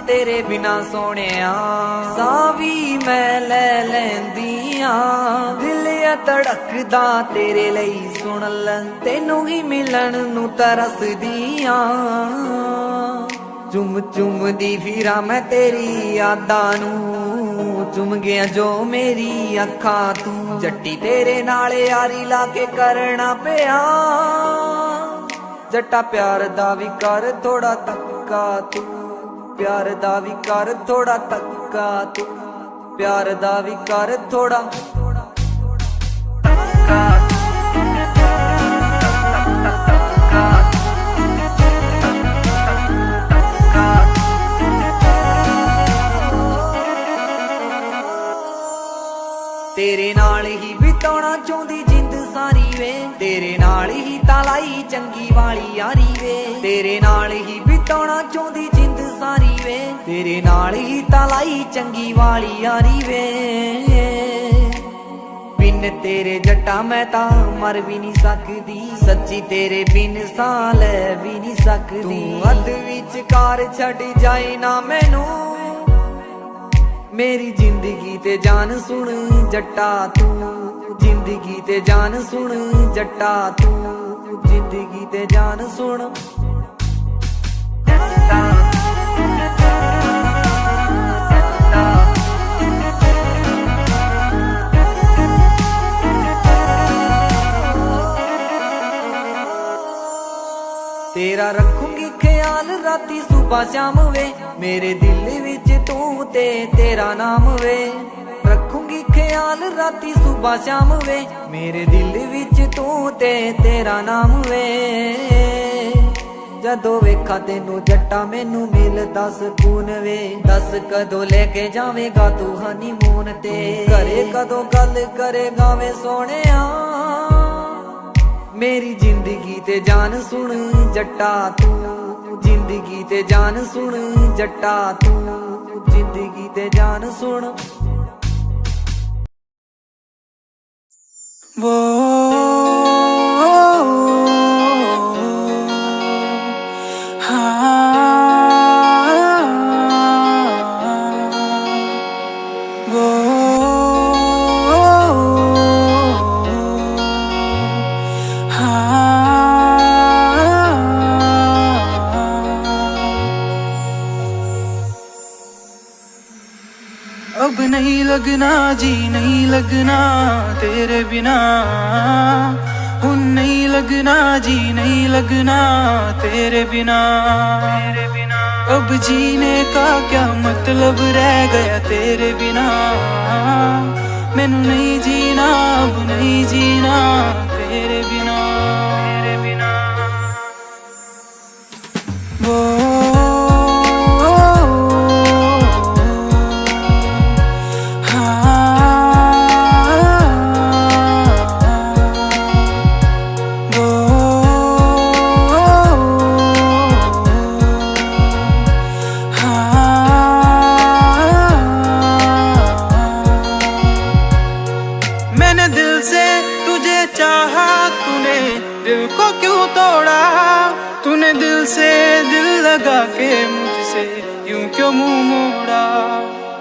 तेरे बिना सोनिया सां भी मैं ले लैंदियां दिल आ धड़कदा तेरे ਲਈ सुन ਲੈ ਤੈਨੂੰ ਹੀ ਮਿਲਣ ਨੂੰ ਤਰਸਦੀਆਂ ਚੁੰਮ ਚੁੰਮਦੀ ਫਿਰਾਂ ਮੈਂ ਤੇਰੀ ਯਾਦਾਂ ਨੂੰ ਚੁੰਮ ਗਿਆ ਜੋ ਮੇਰੀ ਅੱਖਾਂ ਤੂੰ ਜੱਟੀ ਤੇਰੇ ਨਾਲ ਯਾਰੀ ਲਾ ਕੇ ਕਰਨਾ ਪਿਆ ਜੱਟਾ ਪਿਆਰ ਦਾ ਵੀ ਕਰ ਥੋੜਾ ਤੱਕਾ ਤੂੰ प्यार दा भी कर थोड़ा तक्का तू प्यार दा भी कर थोड़ा तक्का तेरे नाल ही बिताउणा चाहुंदी जिंद सारी वे, तेरे नाल ही तालाई चंगी वाली यारी वे, तेरे नाल ही बिताउणा चाहुंदी जिंद सारी वे, तेरे नाल ही तालाई चंगी वाली यारी वे। बिन तेरे जट्टा मैं तां मर भी नहीं सकदी, सच्ची तेरे बिन सां लै भी नहीं सकदी। तू अध विचकार छड़ जाए ना मैनू, मेरी जिंदगी ते जान सुन जट्टा तू, जिंदगी ते जान सुन जट्टा तू, जिंदगी ते जान सुन। तेरा रखूंगी ख्याल राती सुबह शाम वे, मेरे दिल विच तू ते तेरा नाम वे। रखूंगी ख्याल राती सुबह शाम वे, मेरे दिल विच तू ते तेरा नाम वे। जदों वेखा तेनू जट्टा मैनू मिलदा सकून वे, दस कदों लेके जावेगा तू हनीमून ते, करे कदों गल करेगा वे सोहणिया, मेरी जिंदगी ते जान सुन जट्टा तू, जिंदगी ते जान सुन जट्टा तू, जिंदगी ते जान सुन। वो अब नहीं लगना जी नहीं लगना तेरे बिना, हुन नहीं लगना जी नहीं लगना तेरे बिना। अब जीने का क्या मतलब रह गया तेरे बिना, मैनू नहीं जीना अब नहीं जीना तेरे बिना। वो दिल को क्यों तोड़ा तूने, दिल से दिल लगा के मुझसे यूं क्यों मुंह मोड़ा।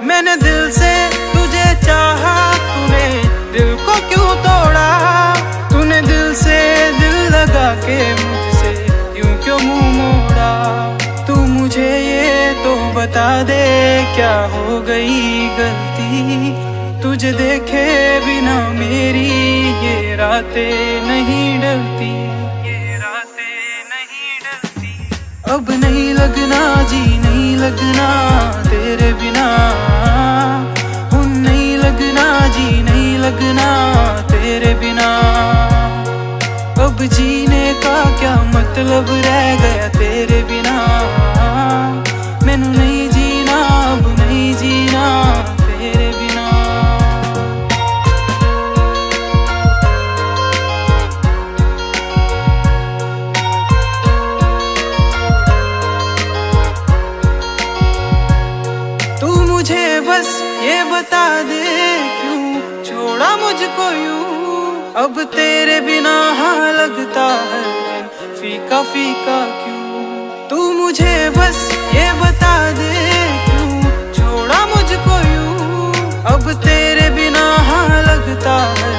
मैंने दिल से तुझे चाहा तूने दिल को क्यों तोड़ा, तूने दिल से दिल लगा के मुझसे यूं क्यों मुंह मोड़ा। तू मुझे ये तो बता दे क्या हो गई गलती, तुझे देखे बिना मेरी ये रातें नहीं डलती, ये रातें नहीं डलती। अब नहीं लगना जी नहीं लगना तेरे बिना, हुन नहीं लगना जी नहीं लगना तेरे बिना। अब जीने का क्या मतलब रह गया तेरे बिना, मैनू नहीं जीना अब नहीं जीना तेरे बिना। बस ये बता दे क्यों छोड़ा मुझको यूं, अब तेरे बिना हाँ लगता है फीका फीका क्यों। तू मुझे बस ये बता दे क्यों छोड़ा मुझको यूं, अब तेरे बिना हाँ लगता है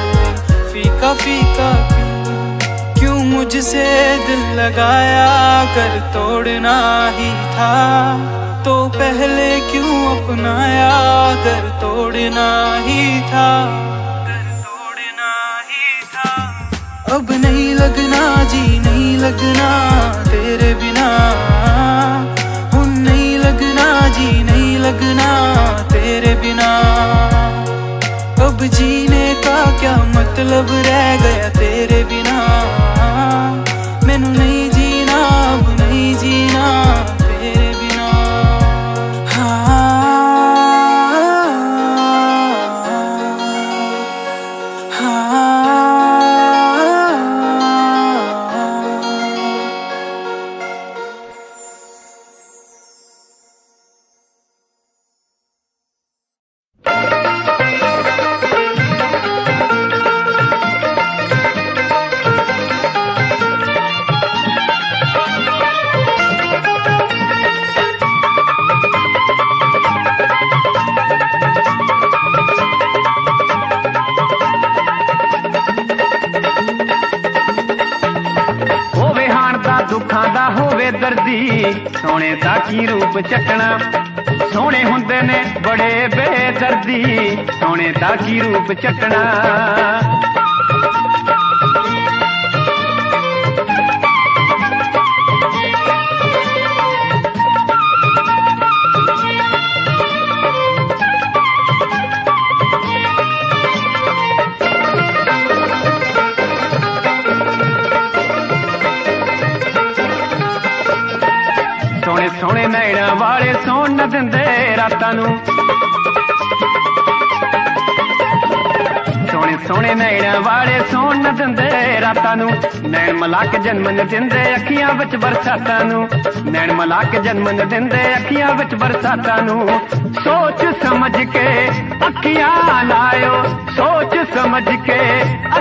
फीका फीका क्यों। क्यों मुझसे दिल लगाया कर तोड़ना ही था, तो पहले क्यों अपनाया अगर तोड़ना ही था, तोड़ना ही था। अब नहीं लगना जी नहीं लगना तेरे बिना, हुन नहीं लगना जी नहीं लगना तेरे बिना। अब जीने का क्या मतलब रह गया तेरे बिना, मैनू नहीं जीना अब नहीं जीना तेरे बिना। दर्दी सोने दा की रूप चटना सोने हुंदे ने बड़े बेदर्दी सोने दा की रूप चटना सोने सोने नैना वाले सोन न दिंदे रातां नूं सोने सोने नैना वाले सोन न दिंदे रातां नूं नैन मला के जन्म न दिंदे अखियां विच बरसातां नूं नैन मला के जन्म न दिंदे अखियां विच बरसातां नूं सोच समझ के अखियां लायो सोच समझ के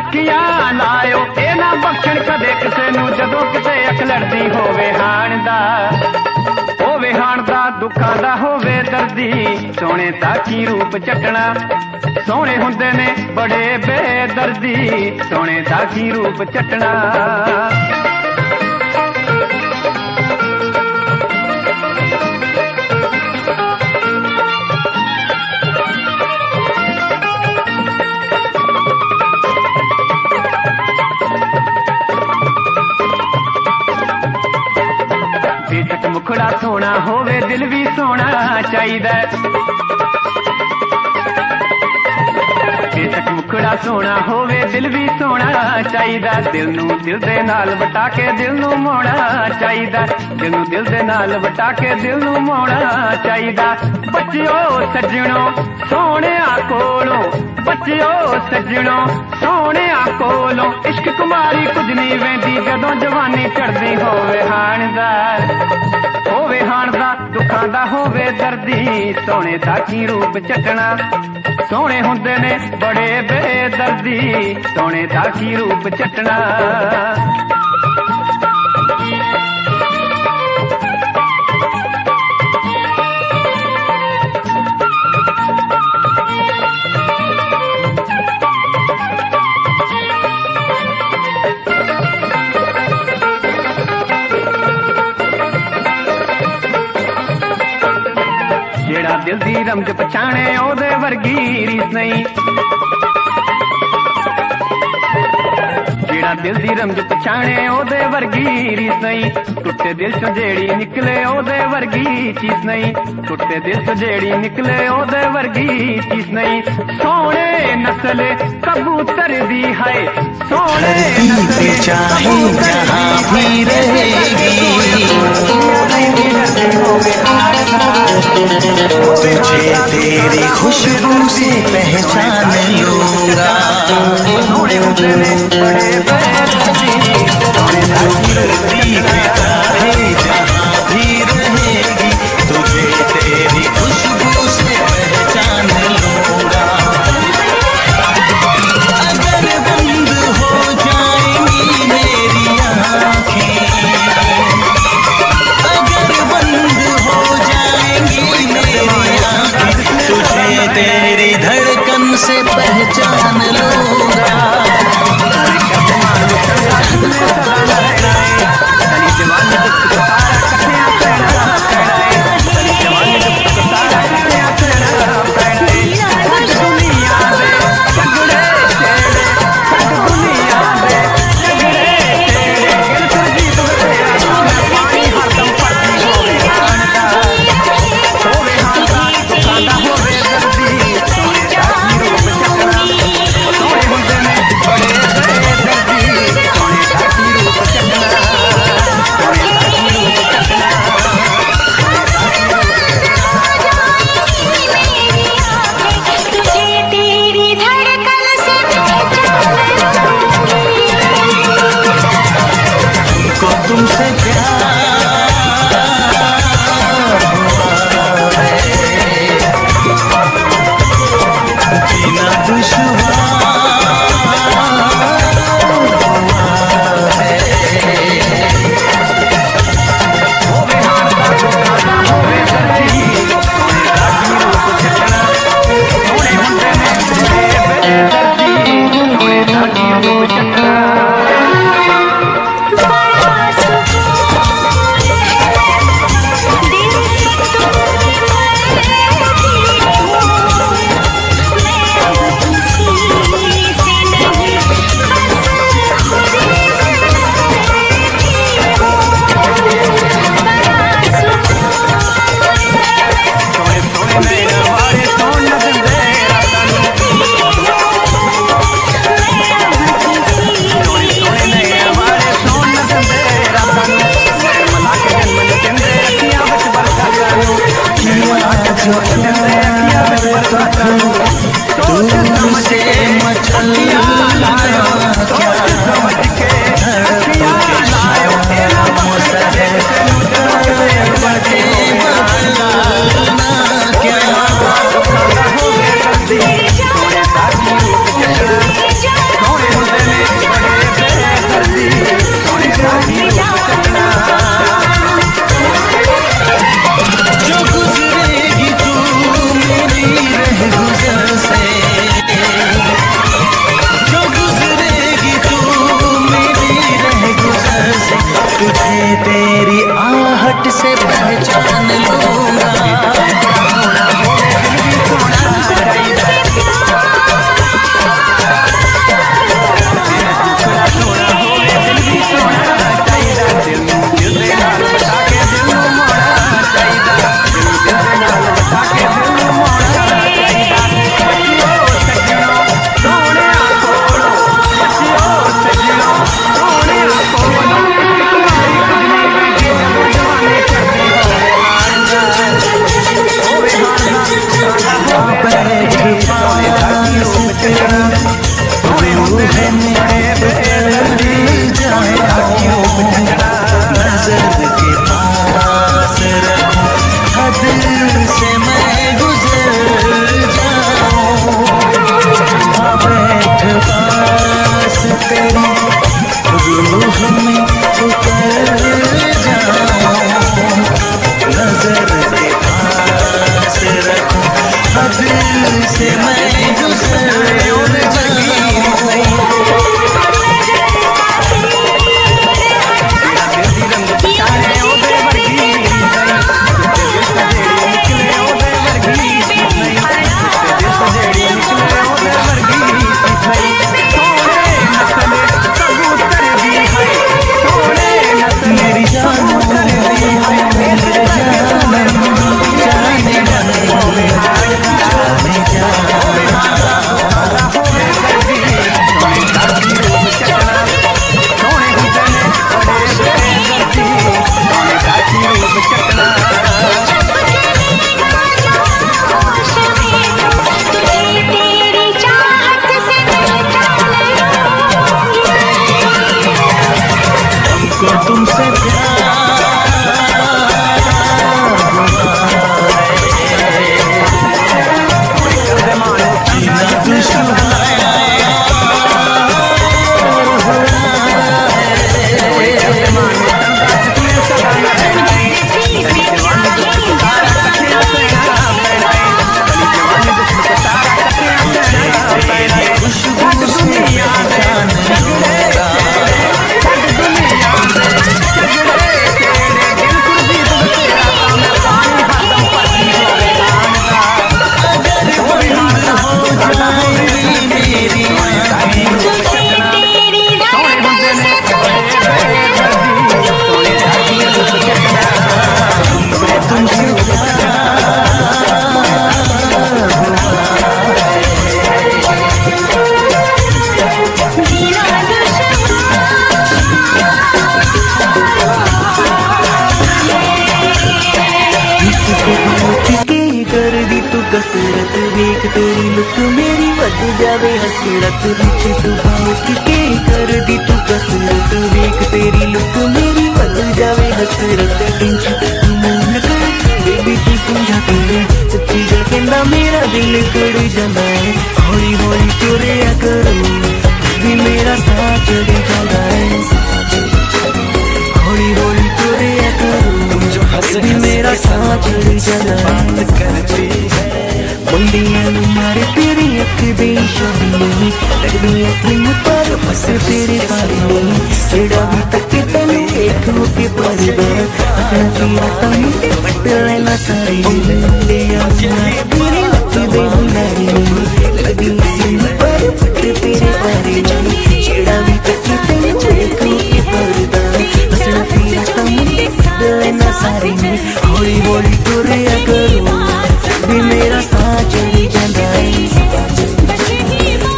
अखियां लायो ए ना बख्शण कदे किसे नूं जदों किते अख लड़दी होवे हाण दा होवे हाण दा दुखां दा होवे दर्दी सोने दा की रूप चटना सोने हुंदे ने बड़े बेदर्दी सोने दा की रूप चटना बेशक मुखड़ा सोना होवे दिल भी सोना चाहिदा बेशक मुखड़ा सोना होवे दिल भी सोना चाहिदा दिल नूं दिल दे नाल वटा के दिल नूं मोड़ा चाहिदा दिल नूं दिल दे नाल वटा के दिल नूं मोड़ा चाहिदा बच्चियो सज्जणो सोहणिया कोलों बच्चियो सज्जणो सोहणिया कोलों इश्क कुमारी कुछ नहीं वेंदी जदों जवानी चढ़दी होवे हाण दा दुखां दा होवे दर्दी सोने दा की रूप चटना सोने हुंदे ने बड़े बेदर्दी सोने दा की रूप चटना जेड़ा दिल दी रमज पछाणे ओदे वर्गी रीस नहीं जेड़ा दिल दी रमज पछाणे ओदे वर्गी रीस नहीं टुटे दिल चों जेड़ी निकले ओदे वर्गी चीज नहीं टुटे दिल चों जेड़ी निकले ओदे वर्गी चीज नहीं सोने नस्ल कबूतर दी है सोने नस्ल चाहे जहां भी रहेगी तुझे तेरी खुशबू से पहचान लूंगा चाहे जहां भी रहेगी तुझे तेरी खुशबू से पहचान लूंगा अगर बंद हो जाएंगी मेरी आँखें अगर बंद हो जाएंगी मेरी आँखें तुझे तेरी धड़कन से पहचान लूंगा सोने हुंदे ने बड़े बेदर्दी सोने दा की जावे हसरत बिच सुबह उठ के कर दी तू कसरत वेख तेरी लुक मेरी बद जावे हसरत इंच तू मून कर बेबी तू समझा तेरे सच्ची गल कहंदा मेरा दिल कड़ जांदा है हौली हौली तुरिया करो भी मेरा साथ चढ़ जांदा है हौली हौली तुरिया करो भी मेरा साथ चढ़ जांदा है मुंडियां नू मारे तेरी अख दी इशारे लगदी असली पर बस तेरे बारे में जेड़ा भी तके तैनू वेख के परदा हसना तेरा तन ते पट लेना सारी मुंडियां नू मारे तेरी अख दी हुनारे लगदी असली पर बस तेरे बारे में जेड़ा भी तके तैनू वेख के परदा हसना तेरा तन ते पट लेना सारी हौली हौली तुरिया करो भी मेरा साथ चढ़ जांदा है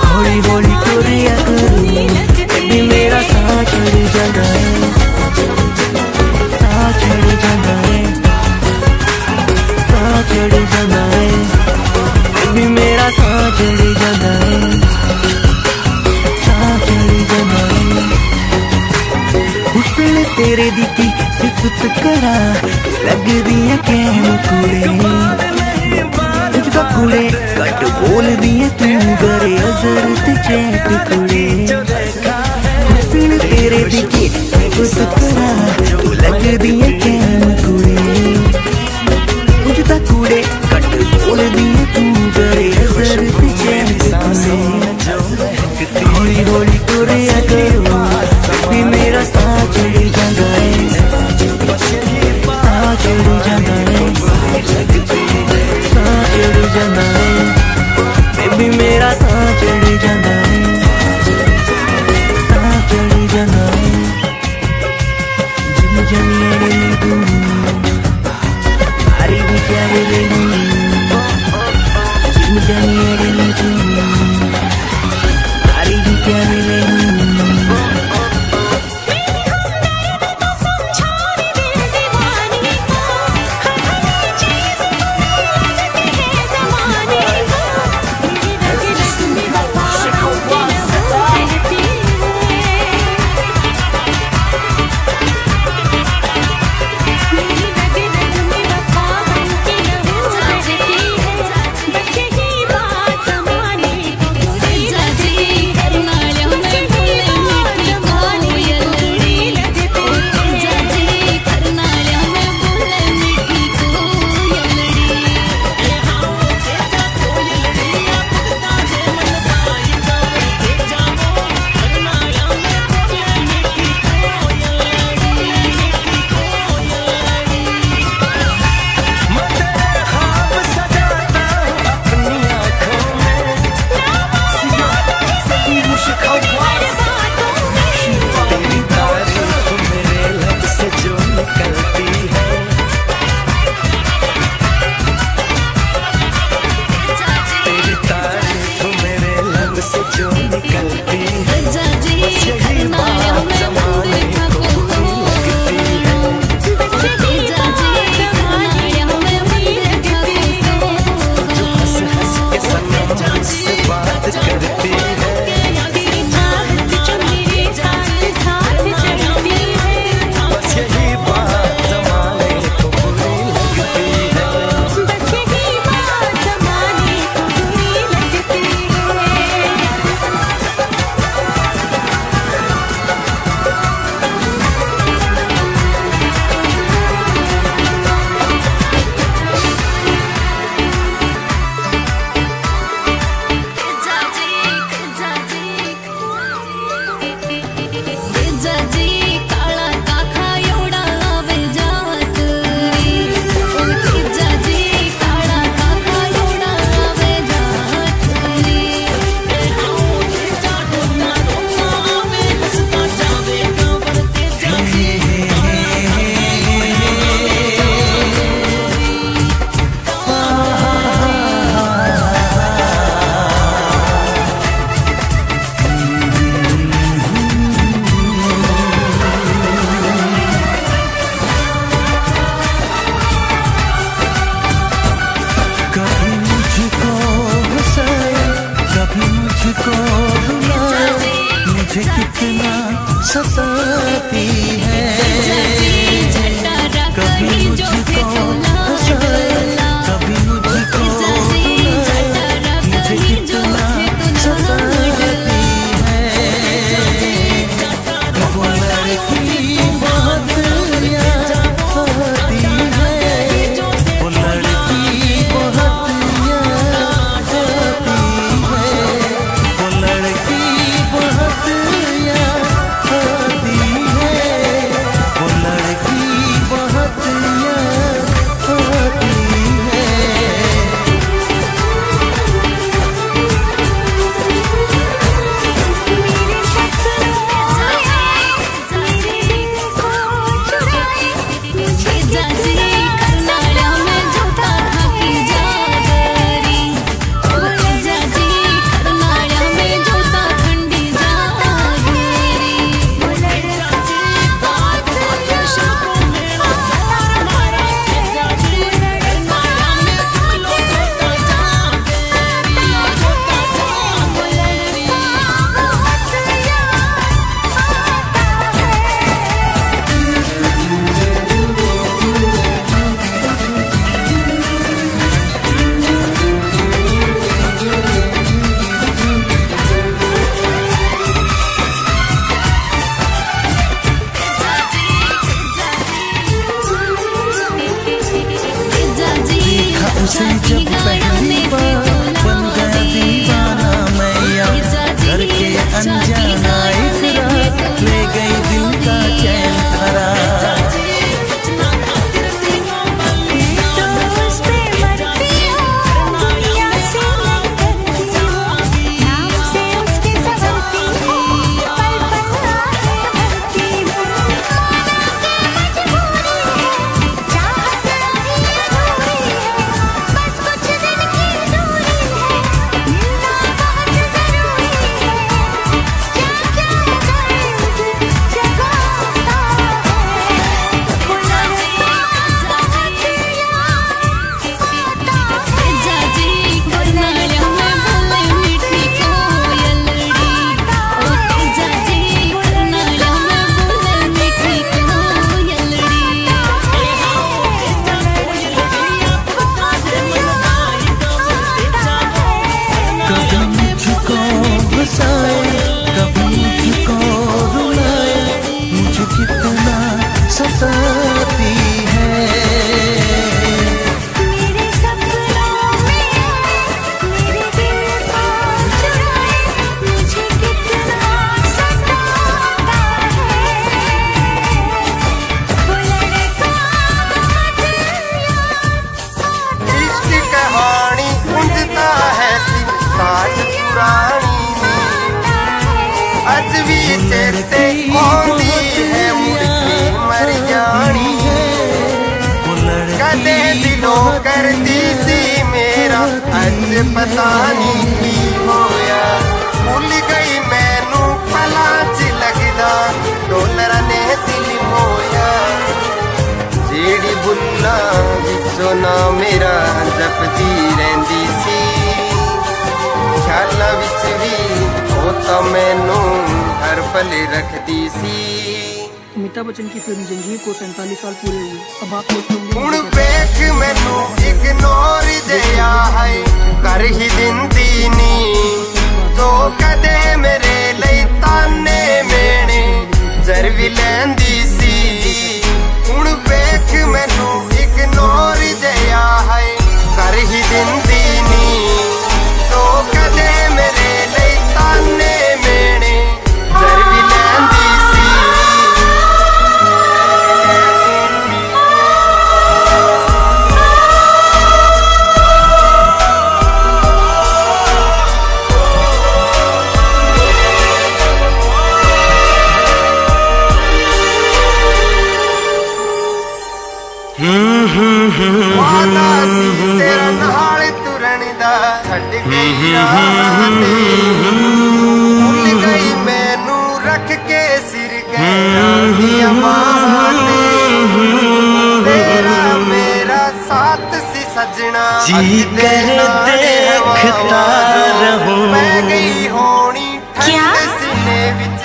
हौली हौली तुरिया करो भी मेरा साथ चढ़ जांदा है साथ चढ़ जांदा है साथ चढ़ जांदा है भी मेरा साथ चढ़ जांदा है साथ चढ़ जांदा है हुस्न तेरे दी की सिफत करा लगदी है कैम कुड़े कुड़े कट बोल दिए तू गरे अजर ते चैट कुड़े हुस्न तेरे दिखे सिफत करा तू लग दिए कैम कुड़े मुझता कुड़े कट बोल दिए तू गरे अजर ते चैट कुड़े हौली हौली तुरिया करो भी मेरा साथ चढ़ जांदा है साथ चढ़ जांदा है चढ़ जांदा है बेबी मेरा साथ चढ़ जांदा है साथ चढ़ जांदा है जिम जमिए रे तू आरी भी क्या रे जिम जमिए रे तू आरी भी क्या रे मुझको रुलाए, मुझे कितना सताती है। कभी मुझको हंसाए, कभी मुझको रुलाए, मुझे कितना सताती है। वो लड़की बहुत याद आती है, वो लड़की बहुत याद आती है, वो लड़की बहुत याद आती है, वो लड़की बहुत याद आती है। मेरे सपनों मेरे दिल को चुराए, मुझे जाजी करनाया में जोता था की जागरी, बोले जाजी करनाया में जोता ठंडी जागरी, बोले जाजी बात यशो मेरा मारा जाजी करनाया में बोलो जोता जागरी, जोता बोले बहुत याद देखा उसे जब पहली बार, बन गया दीवाना मैया। घर के अनजाना इकरार, ले गई दिल का चैन करार। तो उस पे मरती हूँ, दुनिया से मैं डरती हूँ, नाम से उसके संभलती हूँ, पल पल आँखें भरती हूँ। माना कि मजबूरी है, चाहत नहीं अधूरी है, बस कुछ दिन की दूरी है, मिलना बहुत जरूरी है, क्या क्या दर्द जगाता है, वो लड़का बहुत याद आता है। जाजी करनाया में बोले मीठी कोयलड़ी, ओ जाजी करनाया में बोले मीठी कोयलड़ी, कभी मुझको हंसाए, कभी मुझको रुलाए, मुझे कितना सताती है। मेरे सपनों में मेरे दिल को चुराए, मुझे कितना सताता है, वो लड़का बहुत याद इश्क कहानी गुंजता है 3 साल पुरानी, अज भी चेते आंदी है मुड़ के मर जानी। वो लड़की कदे दिलों करदी सी मेरा, अज पता नहीं की होया, भुल गई मैनू पलां च लगदा, डोलरां ने दिल मोया। जेड़ी बुल्लां विचों ना मेरा जपदी रहिंदी सी, ख्यालां विच भी ओ तां मैनू हर पल रखदी सी। अमिताभ बच्चन की फिल्म जंजीर को 47 साल पूरे हुए। अब आप सोच रहे होंगे हुण मुझे कैसे वेख मैनू इग्नोर जिया है कर ही दिंदी नी, तो कदे मेरे ਲਈ ताने मेने जर भी लैंदी सी। हुण वेख मैनू इग्नोर जिया है कर ही दिंदी नी, तो कदे मेरे ਲਈ ताने मेने जर भी लैंदी सी। वादा सी तेरा नाल तुरन दा, छड्ड गई राह ते, भुल गई मैनू रख के सिर गैरां दियां बाहां ते। तेरा मेरा साथ सी सजना, जी करे देखता रहूं, मैं गई हो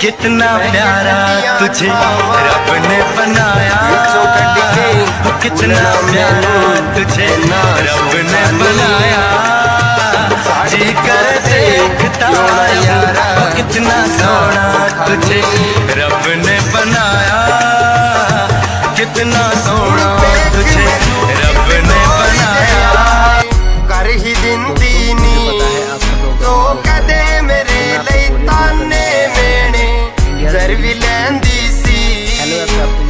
कितना प्यारा तुझे रब ने बनाया, कितना प्यारा तुझे रब ने बनाया, जी कर देखता यारा, कितना सोना तुझे रब ने बनाया, कितना सोना तुझे रब ने बनाया। कर ही दिंदी नी तो कदे मेरे ਲਈ ताने मेने जर भी लैंदी सी,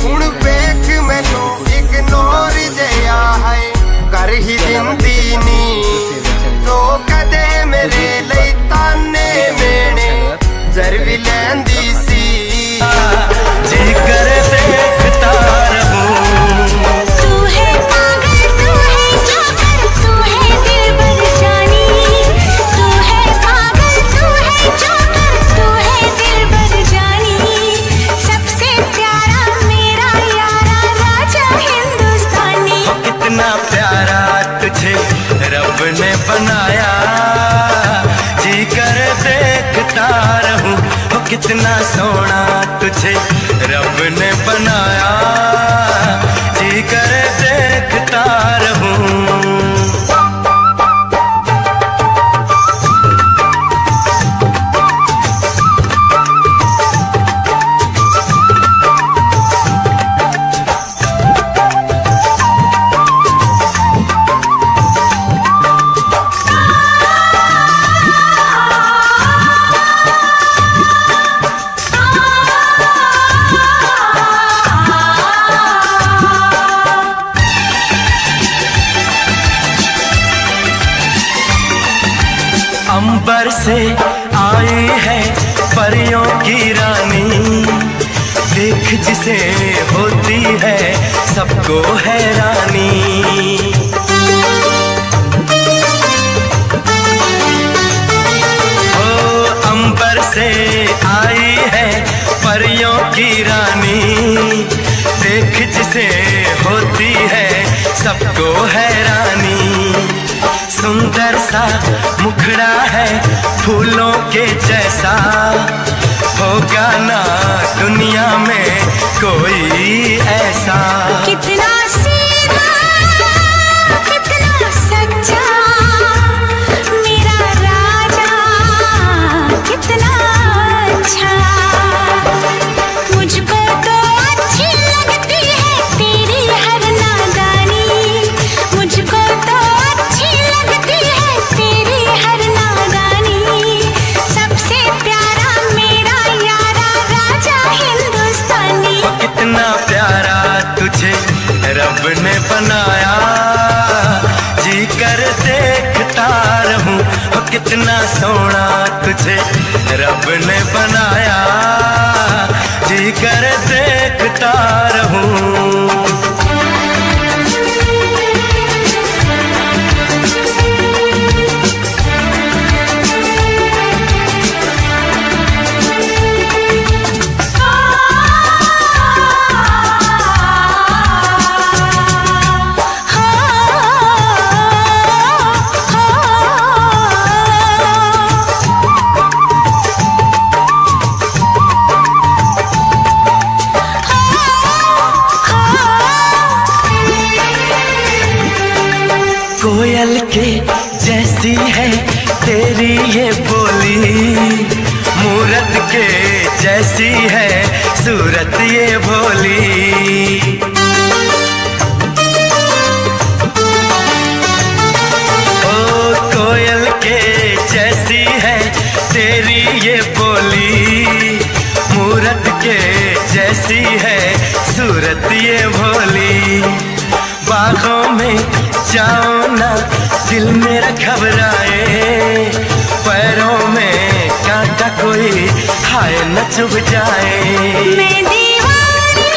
हुण वेख मैनू इग्नोर जिहा है। कर ही दिंदी नी तो कदे मेरे ਲਈ ताने मेने जर भी लैंदी सी, जी कर देखता रहूं। तू है पागल, तू है जाकर, तू है दिलबर जानी, तू है पागल, तू है जाकर, तू है दिलबर जानी, सबसे प्यारा मेरा यारा राजा हिंदुस्तानी। कितना प्यारा तुझे रब ने बनाया, जी कर देखता रहूं। कितना सोना तुझे रब ने बनाया, जी कर देखता रहूं। अंबर से आई है परियों की रानी, देख जिसे होती है सबको हैरानी। ओ अंबर से आई है परियों की रानी, देख जिसे होती है सबको हैरानी। सुंदर सा मुखड़ा है फूलों के जैसा, होगा ना दुनिया में कोई ऐसा। कितना सीधा, कितना सच्चा मेरा राजा, कितना अच्छा। मुझको तो अच्छी लगती है तेरी हर नादानी, मुझको तो अच्छी लगती है तेरी हर नादानी, सबसे प्यारा मेरा यारा राजा हिंदुस्तानी। कितना प्यारा तुझे रब ने बनाया, जी कर देखता रहूं। कितना सोना तुझे रब ने बनाया, जी कर देखता रहूं। कोयल के जैसी है तेरी ये बोली, मूरत के जैसी है सूरत ये भोली। ओ कोयल के जैसी है तेरी ये बोली, मूरत के जैसी है सूरत ये भोली। बागों में जाओ ना दिल मेरा घबराए, पैरों में कांटा कोई हाय न चुभ जाए। मैं दीवानी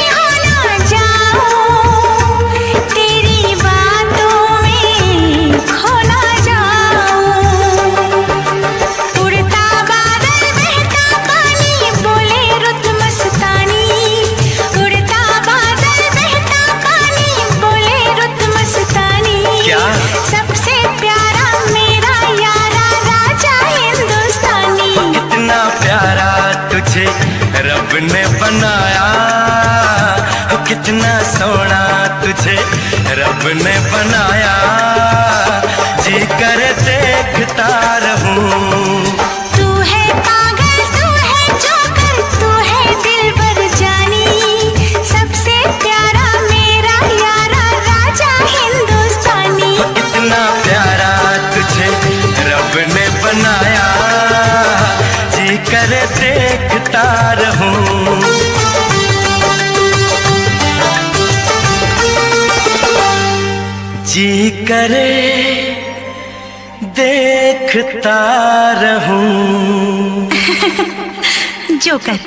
हो ना जाऊं, तेरी बातों में खो ना जाऊं। उड़ता बादल बहता पानी बोले रुत मस्तानी, उड़ता बादल बहता पानी बोले रुत मस्तानी। क्या? सबसे प्यारा मेरा यारा राजा हिंदुस्तानी। कितना प्यारा ने बनाया, कितना सोना तुझे रब ने बनाया, जी कर देखता रहूं। तू है पागल, तू है जोकर, तू है दिलबर जानी, सबसे प्यारा मेरा यारा राजा हिंदुस्तानी। कितना प्यारा तुझे रब ने बनाया, जी कर देखता रहूं। जी करे देखता रहूं। जोकर।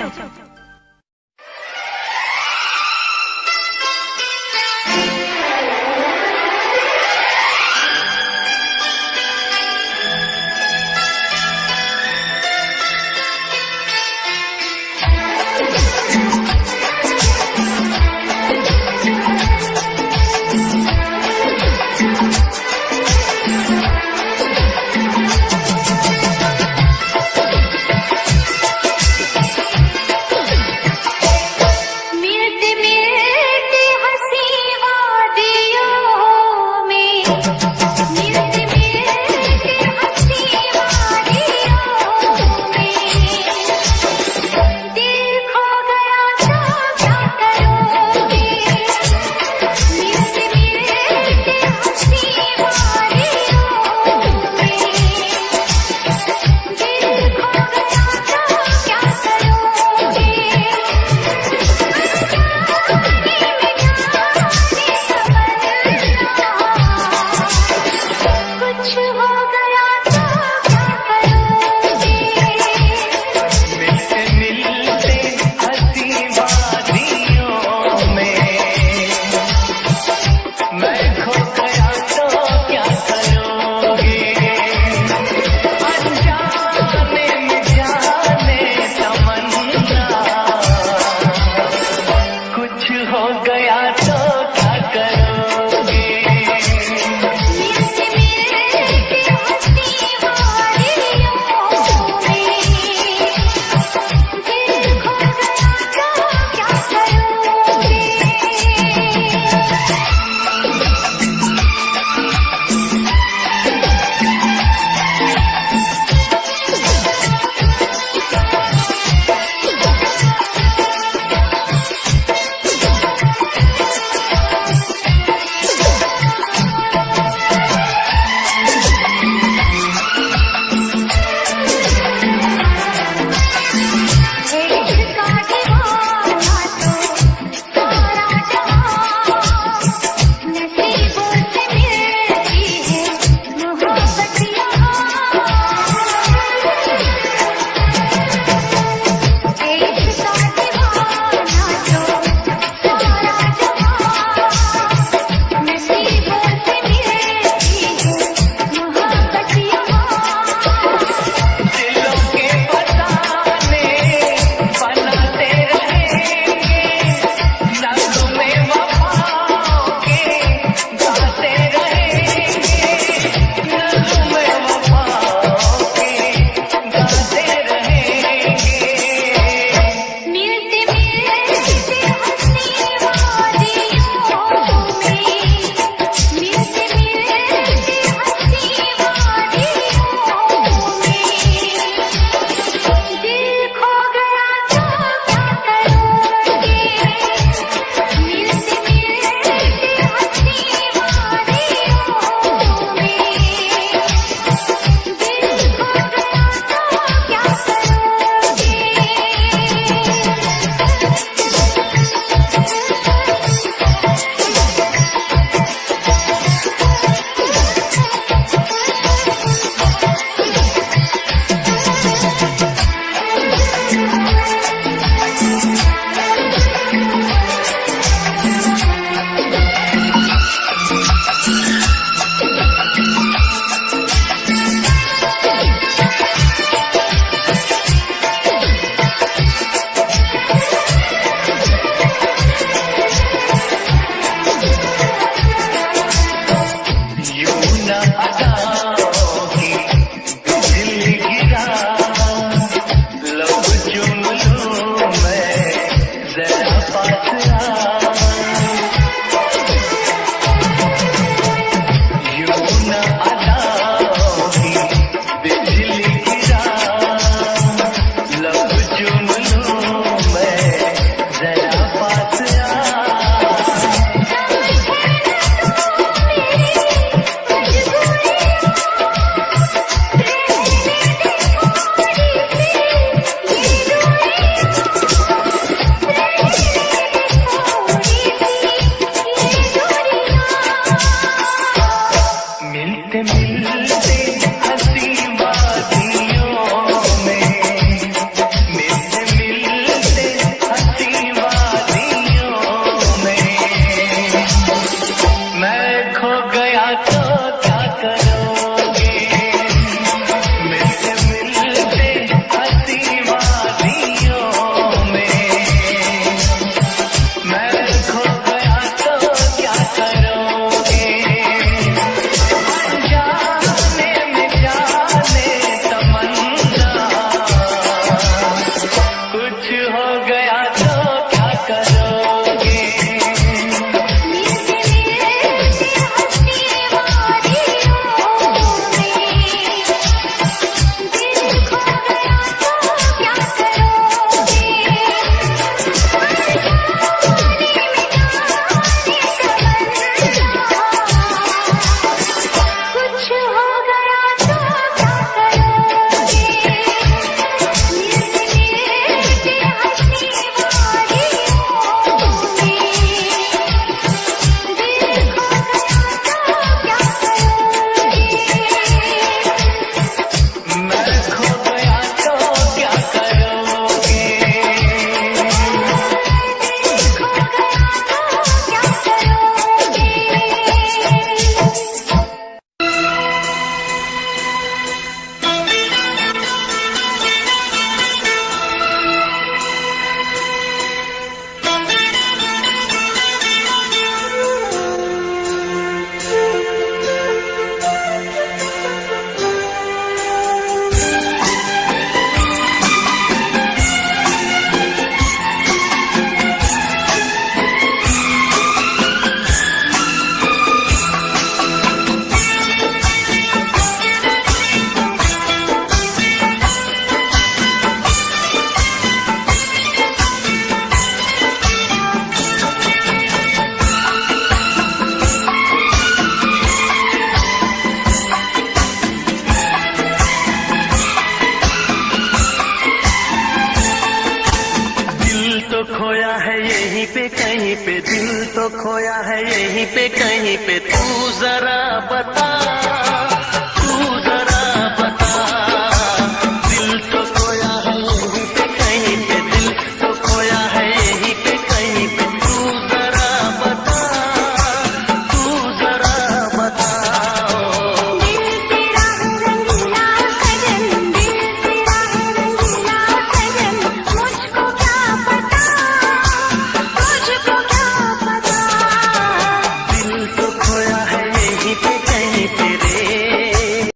कहीं पे दिल तो खोया है, यहीं पे कहीं पे तू जरा बता।